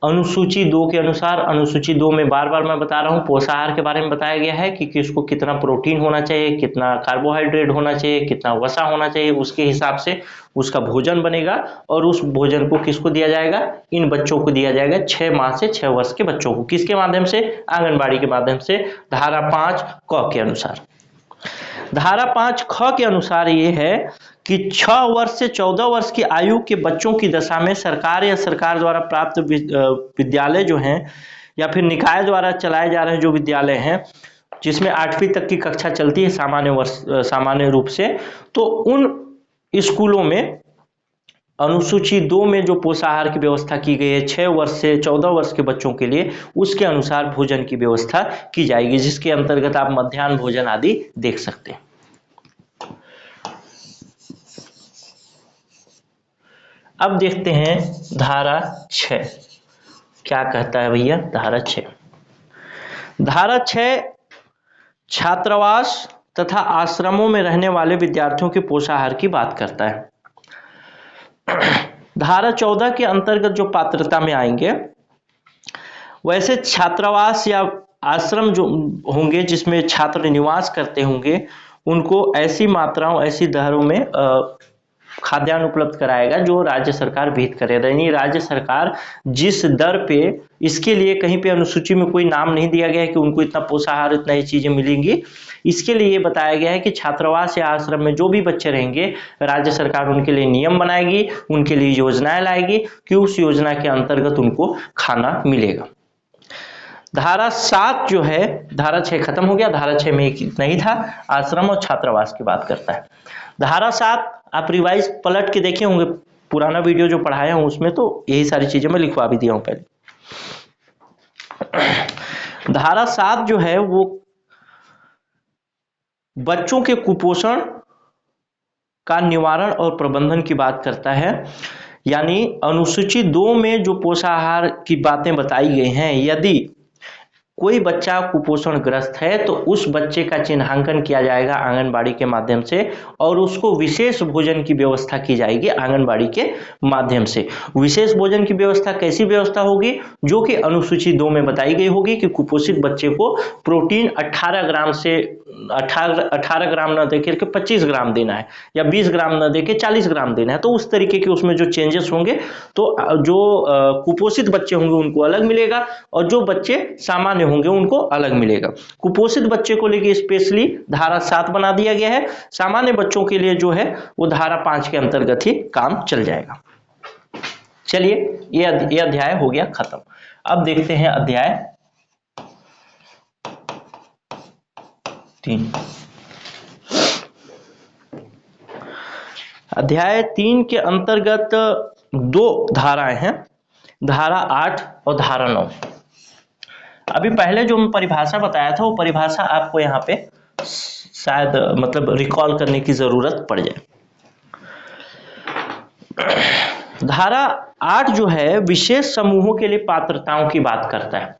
अनुसूची 2 के अनुसार। अनुसूची 2 में बार बार मैं बता रहा हूँ पोषाहार के बारे में बताया गया है कि किसको कितना प्रोटीन होना चाहिए, कितना कार्बोहाइड्रेट होना चाहिए, कितना वसा होना चाहिए, उसके हिसाब से उसका भोजन बनेगा, और उस भोजन को किसको दिया जाएगा, इन बच्चों को दिया जाएगा 6 माह से 6 वर्ष के बच्चों को। किसके माध्यम से, आंगनबाड़ी के माध्यम से, धारा 5 क के अनुसार। धारा 5 ख के अनुसार ये है कि 6 वर्ष से 14 वर्ष की आयु के बच्चों की दशा में सरकार या सरकार द्वारा प्राप्त विद्यालय जो हैं या फिर निकाय द्वारा चलाए जा रहे जो विद्यालय हैं जिसमें 8वीं तक की कक्षा चलती है सामान्य रूप से, तो उन स्कूलों में अनुसूची 2 में जो पोषाहार की व्यवस्था की गई है 6 वर्ष से 14 वर्ष के बच्चों के लिए, उसके अनुसार भोजन की व्यवस्था की जाएगी, जिसके अंतर्गत आप मध्याह्न भोजन आदि देख सकते हैं। अब देखते हैं धारा 6 क्या कहता है भैया। धारा 6 छात्रावास तथा आश्रमों में रहने वाले विद्यार्थियों के पोषाहार की बात करता है। धारा 14 के अंतर्गत जो पात्रता में आएंगे, वैसे छात्रावास या आश्रम जो होंगे जिसमें छात्र निवास करते होंगे, उनको ऐसी मात्राओं ऐसी दरों में खाद्यान्न उपलब्ध कराएगा जो राज्य सरकार विहित करेगा। यानी राज्य सरकार जिस दर पे, इसके लिए कहीं पे अनुसूची में कोई नाम नहीं दिया गया है कि उनको इतना पोषाहार, इतना ये चीजें मिलेंगी। इसके लिए ये बताया गया है कि छात्रावास या आश्रम में जो भी बच्चे रहेंगे, राज्य सरकार उनके लिए नियम बनाएगी, उनके लिए योजनाएं लाएगी कि उस योजना के अंतर्गत उनको खाना मिलेगा। धारा 7 जो है, धारा 6 खत्म हो गया, धारा 6 में एक इतना ही था, आश्रम और छात्रावास की बात करता है। धारा 7 आप रिवाइज पलट के देखे होंगे, पुराना वीडियो जो पढ़ाया हूं उसमें तो यही सारी चीजें मैं लिखवा भी दिया हूं पहले। धारा 7 जो है वो बच्चों के कुपोषण का निवारण और प्रबंधन की बात करता है। यानी अनुसूची 2 में जो पोषाहार की बातें बताई गई हैं, यदि कोई बच्चा कुपोषण ग्रस्त है तो उस बच्चे का चिन्हांकन किया जाएगा आंगनबाड़ी के माध्यम से और उसको विशेष भोजन की व्यवस्था की जाएगी आंगनबाड़ी के माध्यम से। विशेष भोजन की व्यवस्था कैसी व्यवस्था होगी? जो कि अनुसूची 2 में बताई गई होगी कि कुपोषित बच्चे को प्रोटीन 18 ग्राम से 18 ग्राम न देकर के 25 ग्राम देना है या 20 ग्राम न देकर 40 ग्राम देना है। तो उस तरीके के उसमें जो चेंजेस होंगे, तो जो कुपोषित बच्चे होंगे उनको अलग मिलेगा और जो बच्चे सामान्य होंगे उनको अलग मिलेगा। कुपोषित बच्चे को लेकर स्पेशली धारा 7 बना दिया गया है, सामान्य बच्चों के लिए जो है वो धारा 5 के अंतर्गत ही काम चल जाएगा। चलिए ये अध्याय हो गया खत्म। अब देखते हैं अध्याय 3। अध्याय 3 के अंतर्गत 2 धाराएं हैं, धारा 8 और धारा 9। अभी पहले जो मैं परिभाषा बताया था वो परिभाषा आपको यहाँ पे शायद मतलब रिकॉल करने की जरूरत पड़ जाए। धारा 8 जो है विशेष समूहों के लिए पात्रताओं की बात करता है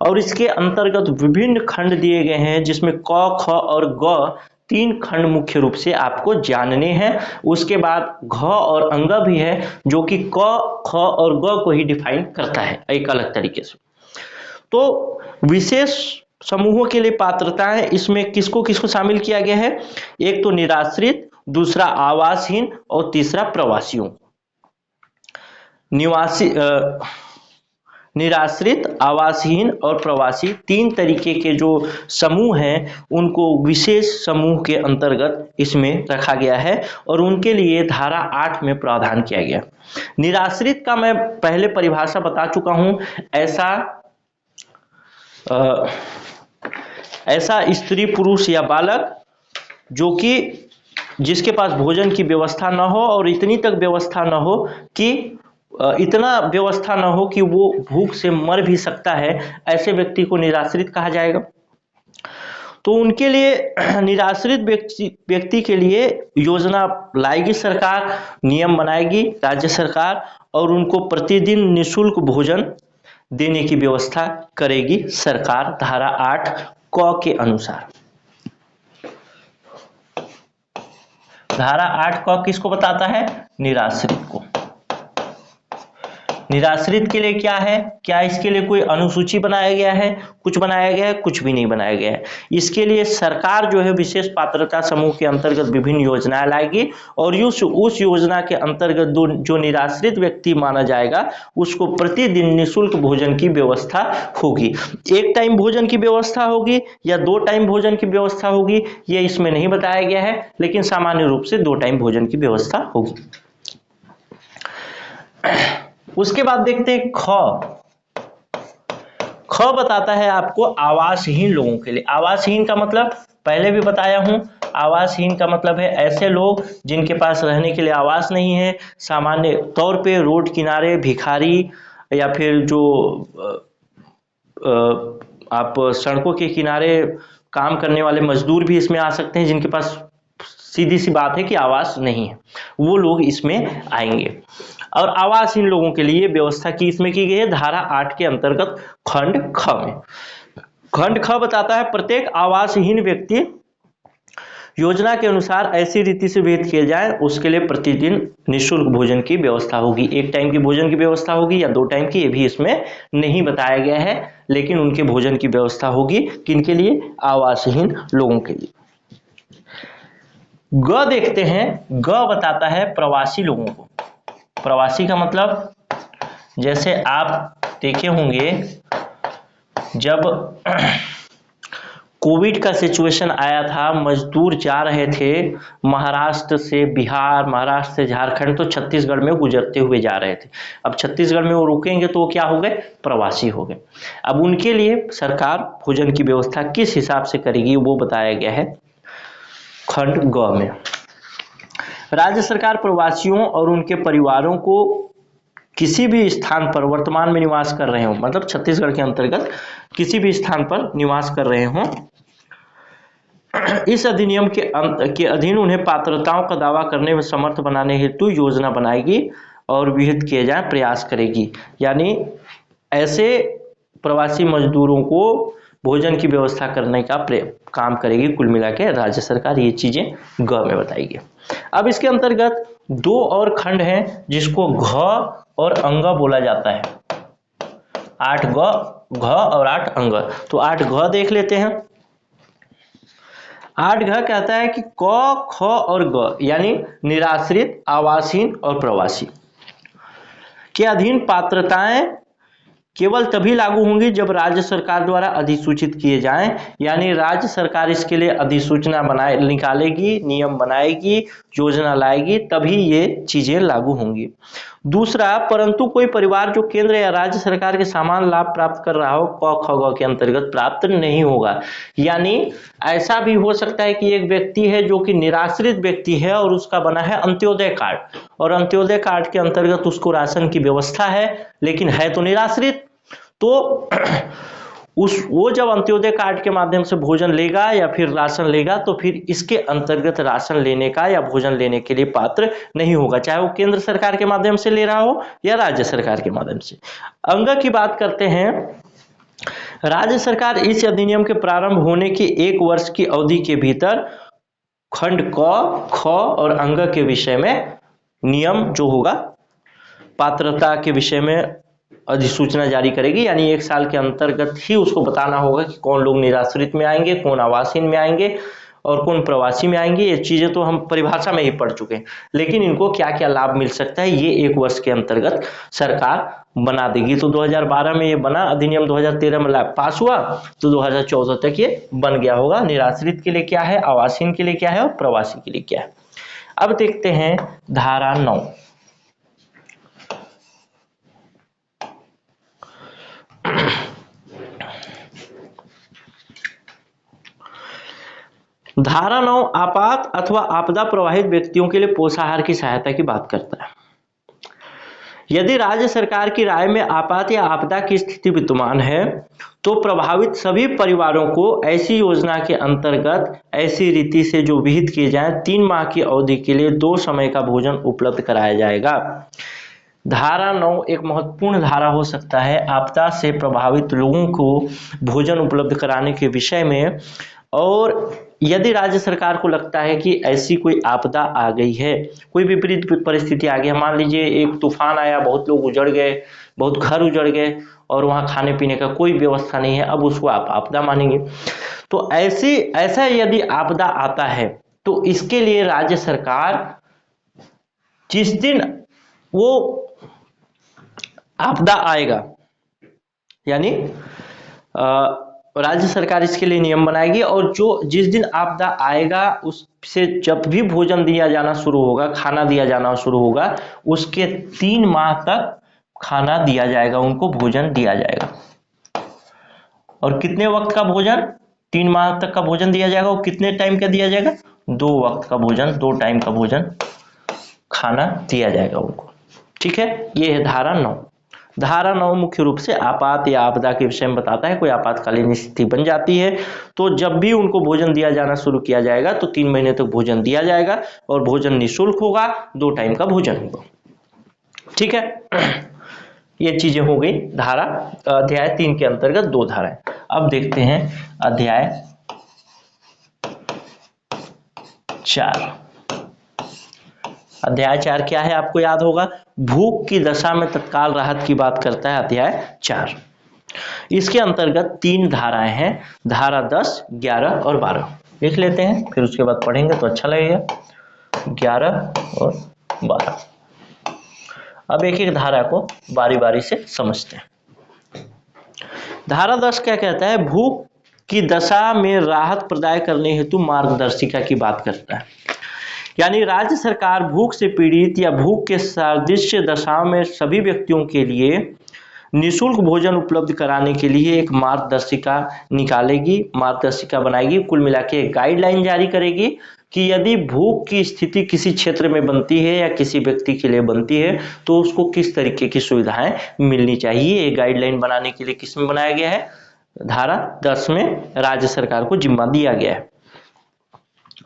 और इसके अंतर्गत विभिन्न खंड दिए गए हैं, जिसमें क, ख और ग 3 खंड मुख्य रूप से आपको जानने हैं। उसके बाद घ और अंग भी है जो कि क, ख और ग को ही डिफाइन करता है एक अलग तरीके से। तो विशेष समूहों के लिए पात्रताएं, इसमें किसको किसको शामिल किया गया है? एक तो निराश्रित, दूसरा आवासहीन और तीसरा प्रवासियों। निराश्रित, आवासहीन और प्रवासी 3 तरीके के जो समूह हैं उनको विशेष समूह के अंतर्गत इसमें रखा गया है और उनके लिए धारा 8 में प्रावधान किया गया। निराश्रित का मैं पहले परिभाषा बता चुका हूं। ऐसा स्त्री, पुरुष या बालक जो कि जिसके पास भोजन की व्यवस्था न हो और इतनी तक व्यवस्था न हो कि इतना व्यवस्था न हो कि वो भूख से मर भी सकता है, ऐसे व्यक्ति को निराश्रित कहा जाएगा। तो उनके लिए निराश्रित व्यक्ति के लिए योजना लाएगी सरकार, नियम बनाएगी राज्य सरकार और उनको प्रतिदिन निःशुल्क भोजन देने की व्यवस्था करेगी सरकार धारा 8 क के अनुसार। धारा 8 क किसको बताता है? निराश्रित को। निराश्रित के लिए क्या है? क्या इसके लिए कोई अनुसूची बनाया गया है? कुछ बनाया गया है? कुछ भी नहीं बनाया गया है। इसके लिए सरकार जो है विशेष पात्रता समूह के अंतर्गत विभिन्न योजनाएं लाएगी और उस योजना के अंतर्गत जो निराश्रित व्यक्ति माना जाएगा उसको प्रतिदिन निःशुल्क भोजन की व्यवस्था होगी। 1 टाइम भोजन की व्यवस्था होगी या 2 टाइम भोजन की व्यवस्था होगी, ये इसमें नहीं बताया गया है, लेकिन सामान्य रूप से 2 टाइम भोजन की व्यवस्था होगी। उसके बाद देखते हैं ख बताता है आपको आवासहीन लोगों के लिए। आवासहीन का मतलब पहले भी बताया हूं, आवासहीन का मतलब है ऐसे लोग जिनके पास रहने के लिए आवास नहीं है, सामान्य तौर पे रोड किनारे भिखारी या फिर जो आप सड़कों के किनारे काम करने वाले मजदूर भी इसमें आ सकते हैं, जिनके पास सीधी सी बात है कि आवास नहीं है, वो लोग इसमें आएंगे। और आवासहीन लोगों के लिए व्यवस्था की इसमें की गई है धारा 8 के अंतर्गत खंड ख में। खंड ख बताता है प्रत्येक आवासहीन व्यक्ति योजना के अनुसार ऐसी रीति से विहित किए जाए उसके लिए प्रतिदिन निःशुल्क भोजन की व्यवस्था होगी। 1 टाइम की भोजन की व्यवस्था होगी या 2 टाइम की, ये भी इसमें नहीं बताया गया है, लेकिन उनके भोजन की व्यवस्था होगी। किनके लिए? आवासहीन लोगों के लिए। ग देखते हैं। ग बताता है प्रवासी लोगों को। प्रवासी का मतलब जैसे आप देखे होंगे जब कोविड का सिचुएशन आया था, मजदूर जा रहे थे महाराष्ट्र से बिहार, महाराष्ट्र से झारखंड, तो छत्तीसगढ़ में गुजरते हुए जा रहे थे। अब छत्तीसगढ़ में वो रुकेंगे तो वो क्या हो गए, प्रवासी हो गए। अब उनके लिए सरकार भोजन की व्यवस्था किस हिसाब से करेगी वो बताया गया है खंड ग में। राज्य सरकार प्रवासियों और उनके परिवारों को किसी भी स्थान पर वर्तमान में निवास कर रहे हो, मतलब छत्तीसगढ़ के अंतर्गत किसी भी स्थान पर निवास कर रहे हो, इस अधिनियम के अधीन उन्हें पात्रताओं का दावा करने में समर्थ बनाने हेतु योजना बनाएगी और विहित किए जाए प्रयास करेगी। यानी ऐसे प्रवासी मजदूरों को भोजन की व्यवस्था करने का काम करेगी। कुल मिला के राज्य सरकार ये चीजें ग में बताएगी। अब इसके अंतर्गत दो और खंड हैं जिसको घ और अंग बोला जाता है। 8 घ और 8 अंग। तो 8 घ देख लेते हैं। 8 घ कहता है कि क, ख और ग यानी निराश्रित, आवासहीन और प्रवासी के अधीन पात्रताएं केवल तभी लागू होंगी जब राज्य सरकार द्वारा अधिसूचित किए जाएं। यानी राज्य सरकार इसके लिए अधिसूचना निकालेगी, नियम बनाएगी, योजना लाएगी, तभी ये चीजें लागू होंगी। दूसरा, परंतु कोई परिवार जो केंद्र या राज्य सरकार के समान लाभ प्राप्त कर रहा हो क ख ग के अंतर्गत प्राप्त नहीं होगा। यानी ऐसा भी हो सकता है कि एक व्यक्ति है जो कि निराश्रित व्यक्ति है और उसका बना है अंत्योदय कार्ड, और अंत्योदय कार्ड के अंतर्गत उसको राशन की व्यवस्था है, लेकिन है तो निराश्रित। तो वो जब अंत्योदय कार्ड के माध्यम से भोजन लेगा या फिर राशन लेगा तो फिर इसके अंतर्गत राशन लेने का या भोजन लेने के लिए पात्र नहीं होगा, चाहे वो केंद्र सरकार के माध्यम से ले रहा हो या राज्य सरकार के माध्यम से। अंग की बात करते हैं। राज्य सरकार इस अधिनियम के प्रारंभ होने के 1 वर्ष की अवधि के भीतर खंड क, ख और अंग के विषय में नियम जो होगा पात्रता के विषय में अधिसूचना जारी करेगी। यानी 1 साल के अंतर्गत ही उसको बताना होगा कि कौन लोग निराश्रित में आएंगे, कौन आवासीन में आएंगे और कौन प्रवासी में आएंगे। ये चीजें तो हम परिभाषा में ही पढ़ चुके हैं, लेकिन इनको क्या क्या लाभ मिल सकता है ये 1 वर्ष के अंतर्गत सरकार बना देगी। तो 2012 में ये बना अधिनियम, 2013 में पास हुआ, तो 2014 तक ये बन गया होगा। निराश्रित के लिए क्या है, आवासीन के लिए क्या है और प्रवासी के लिए क्या है। अब देखते हैं धारा 9। धारा 9 आपात अथवा आपदा प्रभावित व्यक्तियों के लिए पोषाहार की सहायता की बात करता है। यदि राज्य सरकार की राय में आपात या आपदा की स्थिति विद्यमान है तो प्रभावित सभी परिवारों को ऐसी योजना के अंतर्गत ऐसी रीति से जो विहित किए जाए 3 माह की अवधि के लिए 2 समय का भोजन उपलब्ध कराया जाएगा। धारा 9 एक महत्वपूर्ण धारा हो सकता है आपदा से प्रभावित लोगों को भोजन उपलब्ध कराने के विषय में। और यदि राज्य सरकार को लगता है कि ऐसी कोई आपदा आ गई है, कोई विपरीत परिस्थिति आ गई, मान लीजिए एक तूफान आया, बहुत लोग उजड़ गए, बहुत घर उजड़ गए और वहाँ खाने पीने का कोई व्यवस्था नहीं है, अब उसको आप आपदा मानेंगे। तो ऐसा यदि आपदा आता है तो इसके लिए राज्य सरकार जिस दिन वो आपदा आएगा, यानी राज्य सरकार इसके लिए नियम बनाएगी और जो जिस दिन आपदा आएगा उससे जब भी भोजन दिया जाना शुरू होगा, खाना दिया जाना शुरू होगा, उसके 3 माह तक खाना दिया जाएगा, उनको भोजन दिया जाएगा। और कितने वक्त का भोजन, 3 माह तक का भोजन दिया जाएगा। और कितने टाइम का दिया जाएगा, 2 वक्त का भोजन, 2 टाइम का भोजन खाना दिया जाएगा उनको। ठीक है, ये है धारा 9। धारा 9 मुख्य रूप से आपात या आपदा के विषय में बताता है। कोई आपातकालीन स्थिति बन जाती है तो जब भी उनको भोजन दिया जाना शुरू किया जाएगा तो 3 महीने तक भोजन दिया जाएगा और भोजन निःशुल्क होगा, 2 टाइम का भोजन होगा। ठीक है, ये चीजें हो गई धारा अध्याय 3 के अंतर्गत 2 धाराएं। अब देखते हैं अध्याय 4। अध्याय 4 क्या है आपको याद होगा, भूख की दशा में तत्काल राहत की बात करता है अध्याय 4। इसके अंतर्गत 3 धाराएं हैं, धारा 10, 11 और 12। लिख लेते हैं, फिर उसके बाद पढ़ेंगे तो अच्छा लगेगा। 11 और 12। अब एक एक धारा को बारी बारी से समझते हैं। धारा 10 क्या कहता है? भूख की दशा में राहत प्रदान करने हेतु मार्गदर्शिका की बात करता है। यानी राज्य सरकार भूख से पीड़ित या भूख के सादृश्य दशाओं में सभी व्यक्तियों के लिए निःशुल्क भोजन उपलब्ध कराने के लिए एक मार्गदर्शिका निकालेगी, मार्गदर्शिका बनाएगी, कुल मिला के एक गाइडलाइन जारी करेगी कि यदि भूख की स्थिति किसी क्षेत्र में बनती है या किसी व्यक्ति के लिए बनती है तो उसको किस तरीके की सुविधाएं मिलनी चाहिए। एक गाइडलाइन बनाने के लिए किस में बनाया गया है? धारा 10 में राज्य सरकार को जिम्मा दिया गया है।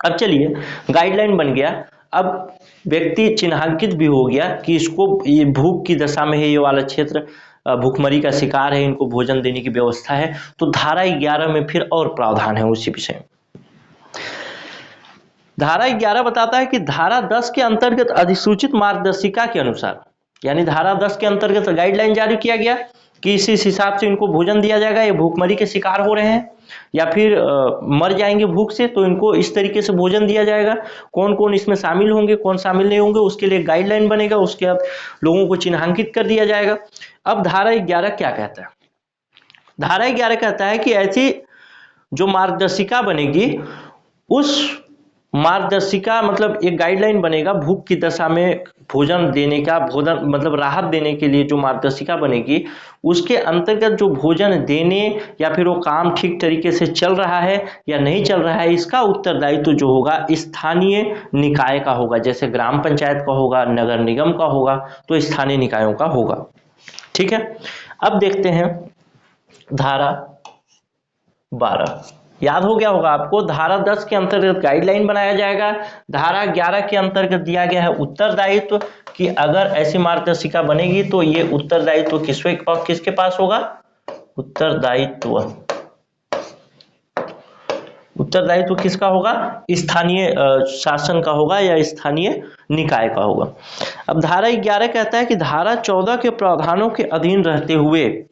अब चलिए, गाइडलाइन बन गया, अब व्यक्ति चिन्हांकित भी हो गया कि इसको ये भूख की दशा में है, ये वाला क्षेत्र भूखमरी का शिकार है, इनको भोजन देने की व्यवस्था है। तो धारा 11 में फिर और प्रावधान है उसी विषय में। धारा 11 बताता है कि धारा 10 के अंतर्गत अधिसूचित मार्गदर्शिका के अनुसार, यानी धारा 10 के अंतर्गत गाइडलाइन जारी किया गया कि इस हिसाब से इनको भोजन दिया जाएगा, ये भूखमरी के शिकार हो रहे हैं या फिर मर जाएंगे भूख से, तो इनको इस तरीके से भोजन दिया जाएगा। कौन कौन इसमें शामिल होंगे, कौन शामिल नहीं होंगे, उसके लिए गाइडलाइन बनेगा, उसके बाद लोगों को चिन्हांकित कर दिया जाएगा। अब धारा 11 क्या कहता है? धारा 11 कहता है कि ऐसी जो मार्गदर्शिका बनेगी, उस मार्गदर्शिका मतलब एक गाइडलाइन बनेगा भूख की दशा में भोजन देने का, भोजन मतलब राहत देने के लिए जो मार्गदर्शिका बनेगी, उसके अंतर्गत जो भोजन देने या फिर वो काम ठीक तरीके से चल रहा है या नहीं चल रहा है, इसका उत्तरदायित्व तो जो होगा स्थानीय निकाय का होगा। जैसे ग्राम पंचायत का होगा, नगर निगम का होगा, तो स्थानीय निकायों का होगा। ठीक है, अब देखते हैं धारा 12। याद हो गया होगा आपको, धारा 10 के अंतर्गत गाइडलाइन बनाया जाएगा, धारा 11 के अंतर्गत दिया गया है उत्तरदायित्व कि अगर ऐसी मार्गदर्शिका बनेगी तो ये उत्तरदायित्व किसके पास होगा? उत्तरदायित्व किसका होगा? स्थानीय शासन का होगा या स्थानीय निकाय का होगा। अब धारा 11 कहता है कि धारा 14 के प्रावधानों के अधीन रहते हुए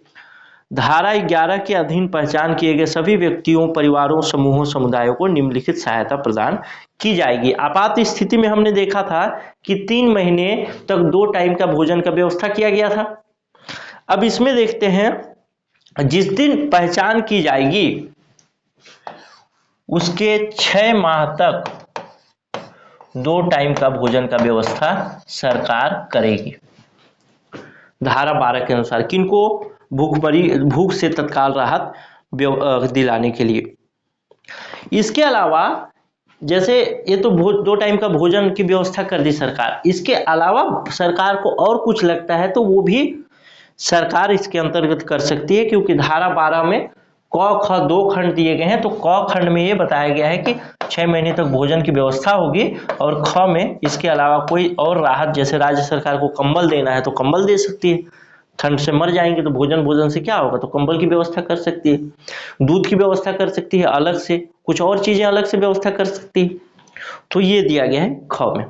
धारा 11 के अधीन पहचान किए गए सभी व्यक्तियों, परिवारों, समूहों, समुदायों को निम्नलिखित सहायता प्रदान की जाएगी। आपात स्थिति में हमने देखा था कि 3 महीने तक 2 टाइम का भोजन का व्यवस्था किया गया था। अब इसमें देखते हैं, जिस दिन पहचान की जाएगी उसके 6 माह तक 2 टाइम का भोजन का व्यवस्था सरकार करेगी। धारा 12 के अनुसार किनको? भूख से तत्काल राहत दिलाने के लिए। इसके अलावा जैसे ये तो 2 टाइम का भोजन की व्यवस्था कर दी सरकार, इसके अलावा सरकार को और कुछ लगता है तो वो भी सरकार इसके अंतर्गत कर सकती है, क्योंकि धारा 12 में क ख 2 खंड दिए गए हैं। तो क खंड में ये बताया गया है कि 6 महीने तक भोजन की व्यवस्था होगी, और ख में इसके अलावा कोई और राहत, जैसे राज्य सरकार को कंबल देना है तो कंबल दे सकती है, ठंड से मर जाएंगे तो भोजन से क्या होगा, तो कंबल की व्यवस्था कर सकती है, दूध की व्यवस्था कर सकती है अलग से, कुछ और चीजें अलग से व्यवस्था कर सकती है। तो ये दिया गया है ख में।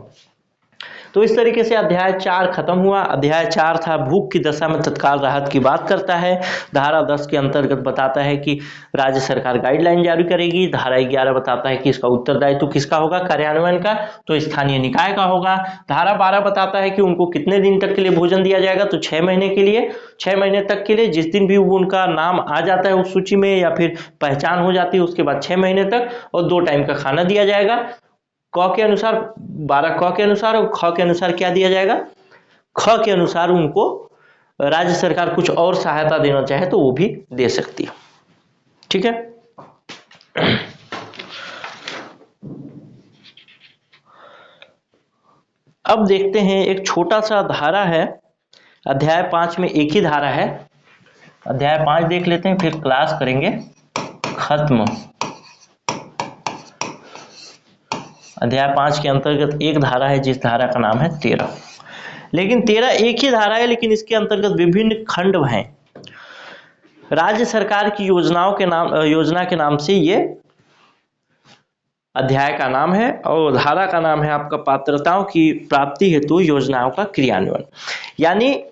तो इस तरीके से अध्याय 4 खत्म हुआ। अध्याय 4 था भूख की दशा में तत्काल राहत की बात करता है। धारा 10 के अंतर्गत बताता है कि राज्य सरकार गाइडलाइन जारी करेगी। धारा 11 बताता है कि इसका उत्तरदायित्व किसका होगा कार्यान्वयन का, तो स्थानीय निकाय का होगा। धारा 12 बताता है कि उनको कितने दिन तक के लिए भोजन दिया जाएगा, तो 6 महीने के लिए, 6 महीने तक के लिए, जिस दिन भी उनका नाम आ जाता है उस सूची में या फिर पहचान हो जाती है उसके बाद 6 महीने तक, और 2 टाइम का खाना दिया जाएगा। क के अनुसार 12 क के अनुसार, और ख के अनुसार क्या दिया जाएगा, ख के अनुसार उनको राज्य सरकार कुछ और सहायता देना चाहे तो वो भी दे सकती है। ठीक है, अब देखते हैं एक छोटा सा धारा है, अध्याय 5 में एक ही धारा है। अध्याय 5 देख लेते हैं, फिर क्लास करेंगे खत्म। अध्याय 5 के अंतर्गत एक धारा है जिस धारा का नाम है 13। लेकिन 13 एक ही धारा है, लेकिन इसके अंतर्गत विभिन्न खंड हैं। राज्य सरकार की योजना के नाम से ये अध्याय का नाम है, और धारा का नाम है आपका पात्रताओं की प्राप्ति हेतु योजनाओं का क्रियान्वयन। यानी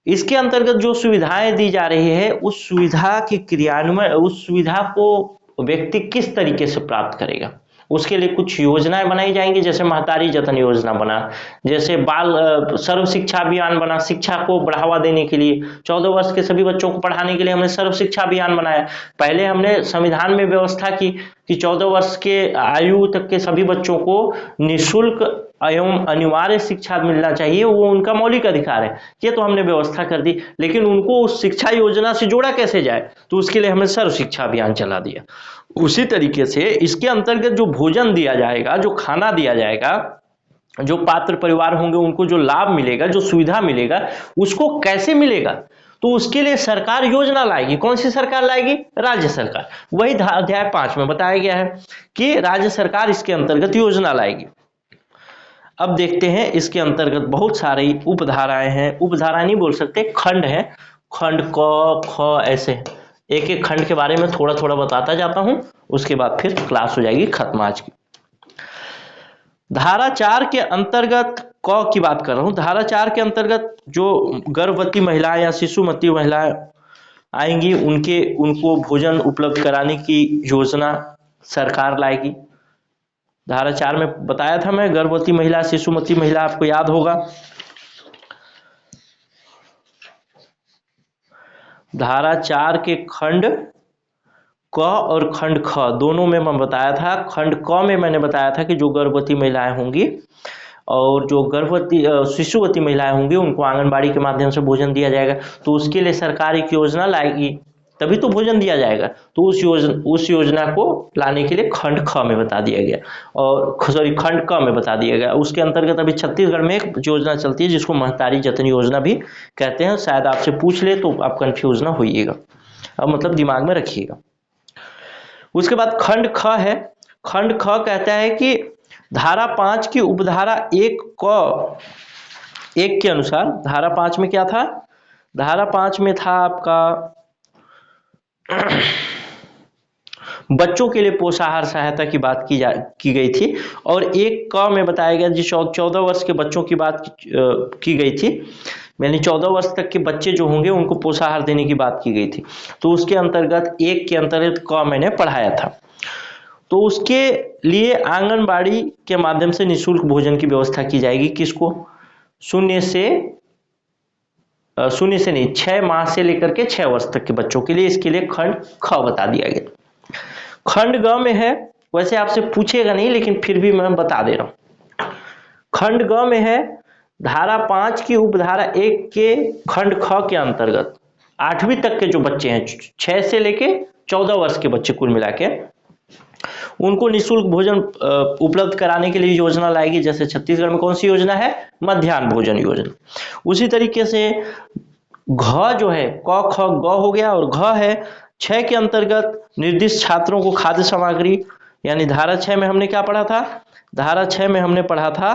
इसके अंतर्गत जो सुविधाएं दी जा रही है उस सुविधा की क्रियान्वयन, उस सुविधा को व्यक्ति किस तरीके से प्राप्त करेगा। उसके लिए कुछ योजनाएं बनाई जाएंगी, जैसे महतारी जतन योजना बना, जैसे बाल सर्व शिक्षा अभियान बना, शिक्षा को बढ़ावा देने के लिए 14 वर्ष के सभी बच्चों को पढ़ाने के लिए हमने सर्व शिक्षा अभियान बनाया। पहले हमने संविधान में व्यवस्था की कि 14 वर्ष के आयु तक के सभी बच्चों को निःशुल्क एवं अनिवार्य शिक्षा मिलना चाहिए, वो उनका मौलिक अधिकार है, ये तो हमने व्यवस्था कर दी। लेकिन उनको उस शिक्षा योजना से जोड़ा कैसे जाए, तो उसके लिए हमने सर्व शिक्षा अभियान चला दिया। उसी तरीके से इसके अंतर्गत जो भोजन दिया जाएगा, जो खाना दिया जाएगा, जो पात्र परिवार होंगे उनको जो लाभ मिलेगा, जो सुविधा मिलेगा, उसको कैसे मिलेगा, तो उसके लिए सरकार योजना लाएगी। कौन सी सरकार लाएगी? राज्य सरकार। वही अध्याय 5 में बताया गया है कि राज्य सरकार इसके अंतर्गत योजना लाएगी। अब देखते हैं इसके अंतर्गत बहुत सारी उपधाराएं हैं, उपधारा नहीं बोल सकते, खंड है, खंड क ख ऐसे एक एक खंड के बारे में थोड़ा थोड़ा बताता जाता हूं, उसके बाद फिर क्लास हो जाएगी खत्म आज की। धारा 4 के अंतर्गत क की बात कर रहा हूं। धारा 4 के अंतर्गत जो गर्भवती महिलाएं या शिशुमती महिलाएं आएंगी उनको भोजन उपलब्ध कराने की योजना सरकार लाएगी। धारा 4 में बताया था मैं, गर्भवती महिला, शिशुमती महिला, आपको याद होगा। धारा 4 के खंड क और खंड ख दोनों में मैं बताया था। खंड क में मैंने बताया था कि जो गर्भवती महिलाएं होंगी और जो गर्भवती शिशुवती महिलाएं होंगी उनको आंगनबाड़ी के माध्यम से भोजन दिया जाएगा। तो उसके लिए सरकार एक योजना लाएगी, तभी तो भोजन दिया जाएगा। तो उस योजना को लाने के लिए खंड ख में बता दिया गया, और सॉरी खंड क में बता दिया गया। उसके अंतर्गत अभी छत्तीसगढ़ में एक योजना चलती है जिसको महतारी जतन योजना भी कहते हैं। शायद आपसे पूछ ले तो आप कंफ्यूज ना होइएगा, अब मतलब दिमाग में रखिएगा। उसके बाद खंड ख है। खंड ख कहता है कि धारा 5 की उपधारा 1 क 1 के अनुसार, धारा 5 में क्या था? धारा 5 में था आपका बच्चों के लिए पोषाहार सहायता की बात की गई थी, और 1 क में बताया गया जिस 14 वर्ष के बच्चों की बात की गई थी, यानी 14 वर्ष तक के बच्चे जो होंगे उनको पोषाहार देने की बात की गई थी। तो उसके अंतर्गत 1 के अंतर्गत क मैंने पढ़ाया था। तो उसके लिए आंगनबाड़ी के माध्यम से निःशुल्क भोजन की व्यवस्था की जाएगी। किसको? शून्य से नहीं, 6 माह से लेकर के 6 वर्ष तक के बच्चों के लिए। इसके लिए खंड ख बता दिया गया। खंड ग में है, वैसे आपसे पूछेगा नहीं लेकिन फिर भी मैं बता दे रहा हूं। खंड ग में है धारा 5 की उपधारा 1 के खंड ख के अंतर्गत 8वीं तक के जो बच्चे हैं, 6 से लेके 14 वर्ष के बच्चे कुल मिला के, उनको निःशुल्क भोजन उपलब्ध कराने के लिए योजना लाएगी। जैसे छत्तीसगढ़ में कौन सी योजना है? मध्याह्न भोजन योजना। उसी तरीके से घ जो है, क ख ग हो गया, और घ है 6 के अंतर्गत निर्दिष्ट छात्रों को खाद्य सामग्री, यानी धारा 6 में हमने क्या पढ़ा था? धारा 6 में हमने पढ़ा था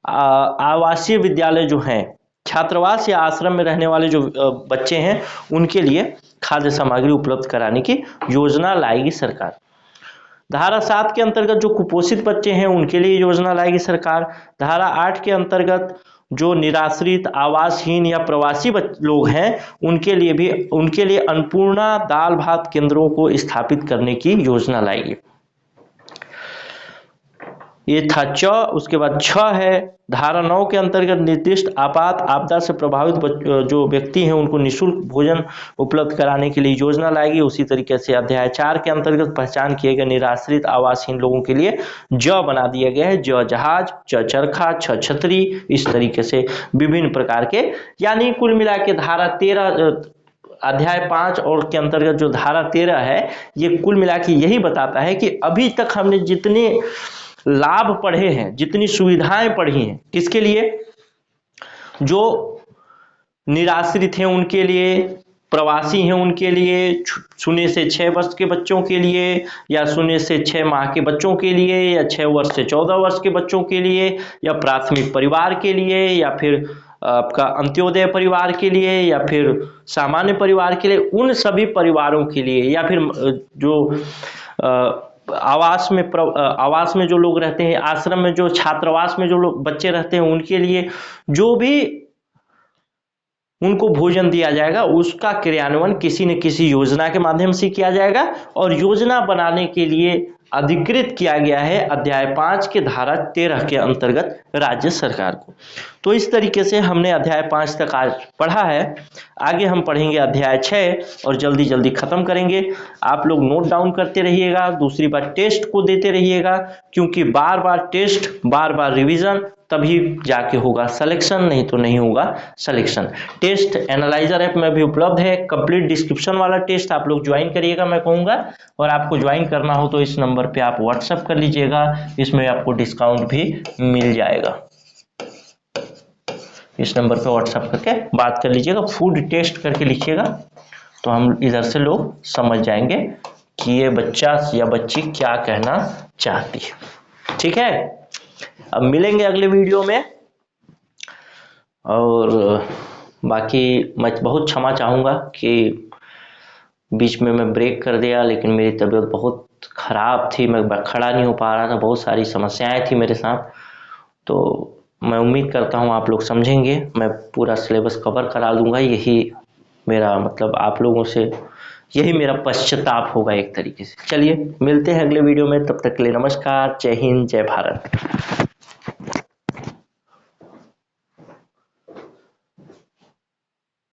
आवासीय विद्यालय जो हैं, छात्रावास या आश्रम में रहने वाले जो बच्चे हैं उनके लिए खाद्य सामग्री उपलब्ध कराने की योजना लाएगी सरकार। धारा 7 के अंतर्गत जो कुपोषित बच्चे हैं उनके लिए योजना लाएगी सरकार। धारा 8 के अंतर्गत जो निराश्रित, आवासहीन या प्रवासी लोग हैं उनके लिए अन्नपूर्णा दाल भात केंद्रों को स्थापित करने की योजना लाएगी। ये था च। उसके बाद छ है धारा 9 के अंतर्गत निर्दिष्ट आपात आपदा से प्रभावित जो व्यक्ति हैं उनको निःशुल्क भोजन उपलब्ध कराने के लिए योजना लाएगी। उसी तरीके से अध्याय 4 के अंतर्गत पहचान किए गए निराश्रित आवासहीन लोगों के लिए ज बना दिया गया है, ज जहाज, च चरखा, छ छतरी, इस तरीके से विभिन्न प्रकार के, यानी कुल मिला के धारा 13 अध्याय 5 और के अंतर्गत जो धारा 13 है ये कुल मिला के यही बताता है कि अभी तक हमने जितने लाभ पढ़े हैं, जितनी सुविधाएं पढ़ी हैं, किसके लिए? जो निराश्रित हैं उनके लिए, प्रवासी हैं उनके लिए, 0 से 6 वर्ष के बच्चों के लिए, या 0 से 6 माह के बच्चों के लिए, या 6 वर्ष से 14 वर्ष के बच्चों के लिए, या प्राथमिक परिवार के लिए, या फिर आपका अंत्योदय परिवार के लिए, या फिर सामान्य परिवार के लिए, उन सभी परिवारों के लिए, या फिर जो आवास में जो लोग रहते हैं, आश्रम में जो छात्रावास में जो लोग बच्चे रहते हैं उनके लिए, जो भी उनको भोजन दिया जाएगा, उसका क्रियान्वयन किसी न किसी योजना के माध्यम से किया जाएगा। और योजना बनाने के लिए अधिकृत किया गया है अध्याय 5 के धारा 13 के अंतर्गत राज्य सरकार को। तो इस तरीके से हमने अध्याय 5 तक आज पढ़ा है। आगे हम पढ़ेंगे अध्याय 6 और जल्दी जल्दी खत्म करेंगे। आप लोग नोट डाउन करते रहिएगा, दूसरी बार टेस्ट को देते रहिएगा, क्योंकि बार बार टेस्ट, बार बार रिवीजन, तभी जाके होगा सिलेक्शन, नहीं तो नहीं होगा सिलेक्शन। टेस्ट एनालाइजर ऐप में भी उपलब्ध है, कंप्लीट डिस्क्रिप्शन वाला टेस्ट आप लोग ज्वाइन करिएगा मैं कहूँगा। और आपको ज्वाइन करना हो तो इस नंबर पे आप व्हाट्सएप कर लीजिएगा, इसमें आपको डिस्काउंट भी मिल जाएगा। इस नंबर पे व्हाट्सएप करके बात कर लीजिएगा, फूड टेस्ट करके लिखिएगा, तो हम इधर से लोग समझ जाएंगे कि ये बच्चा या बच्ची क्या कहना चाहती है। ठीक है, अब मिलेंगे अगले वीडियो में। और बाकी मैं बहुत क्षमा चाहूँगा कि बीच में मैं ब्रेक कर दिया, लेकिन मेरी तबीयत बहुत ख़राब थी, मैं खड़ा नहीं हो पा रहा था, बहुत सारी समस्याएं थी मेरे साथ। तो मैं उम्मीद करता हूँ आप लोग समझेंगे, मैं पूरा सिलेबस कवर करा दूंगा। यही मेरा मतलब आप लोगों से यही मेरा पश्चाताप होगा एक तरीके से। चलिए मिलते हैं अगले वीडियो में, तब तक के लिए नमस्कार, जय हिंद, जय भारत।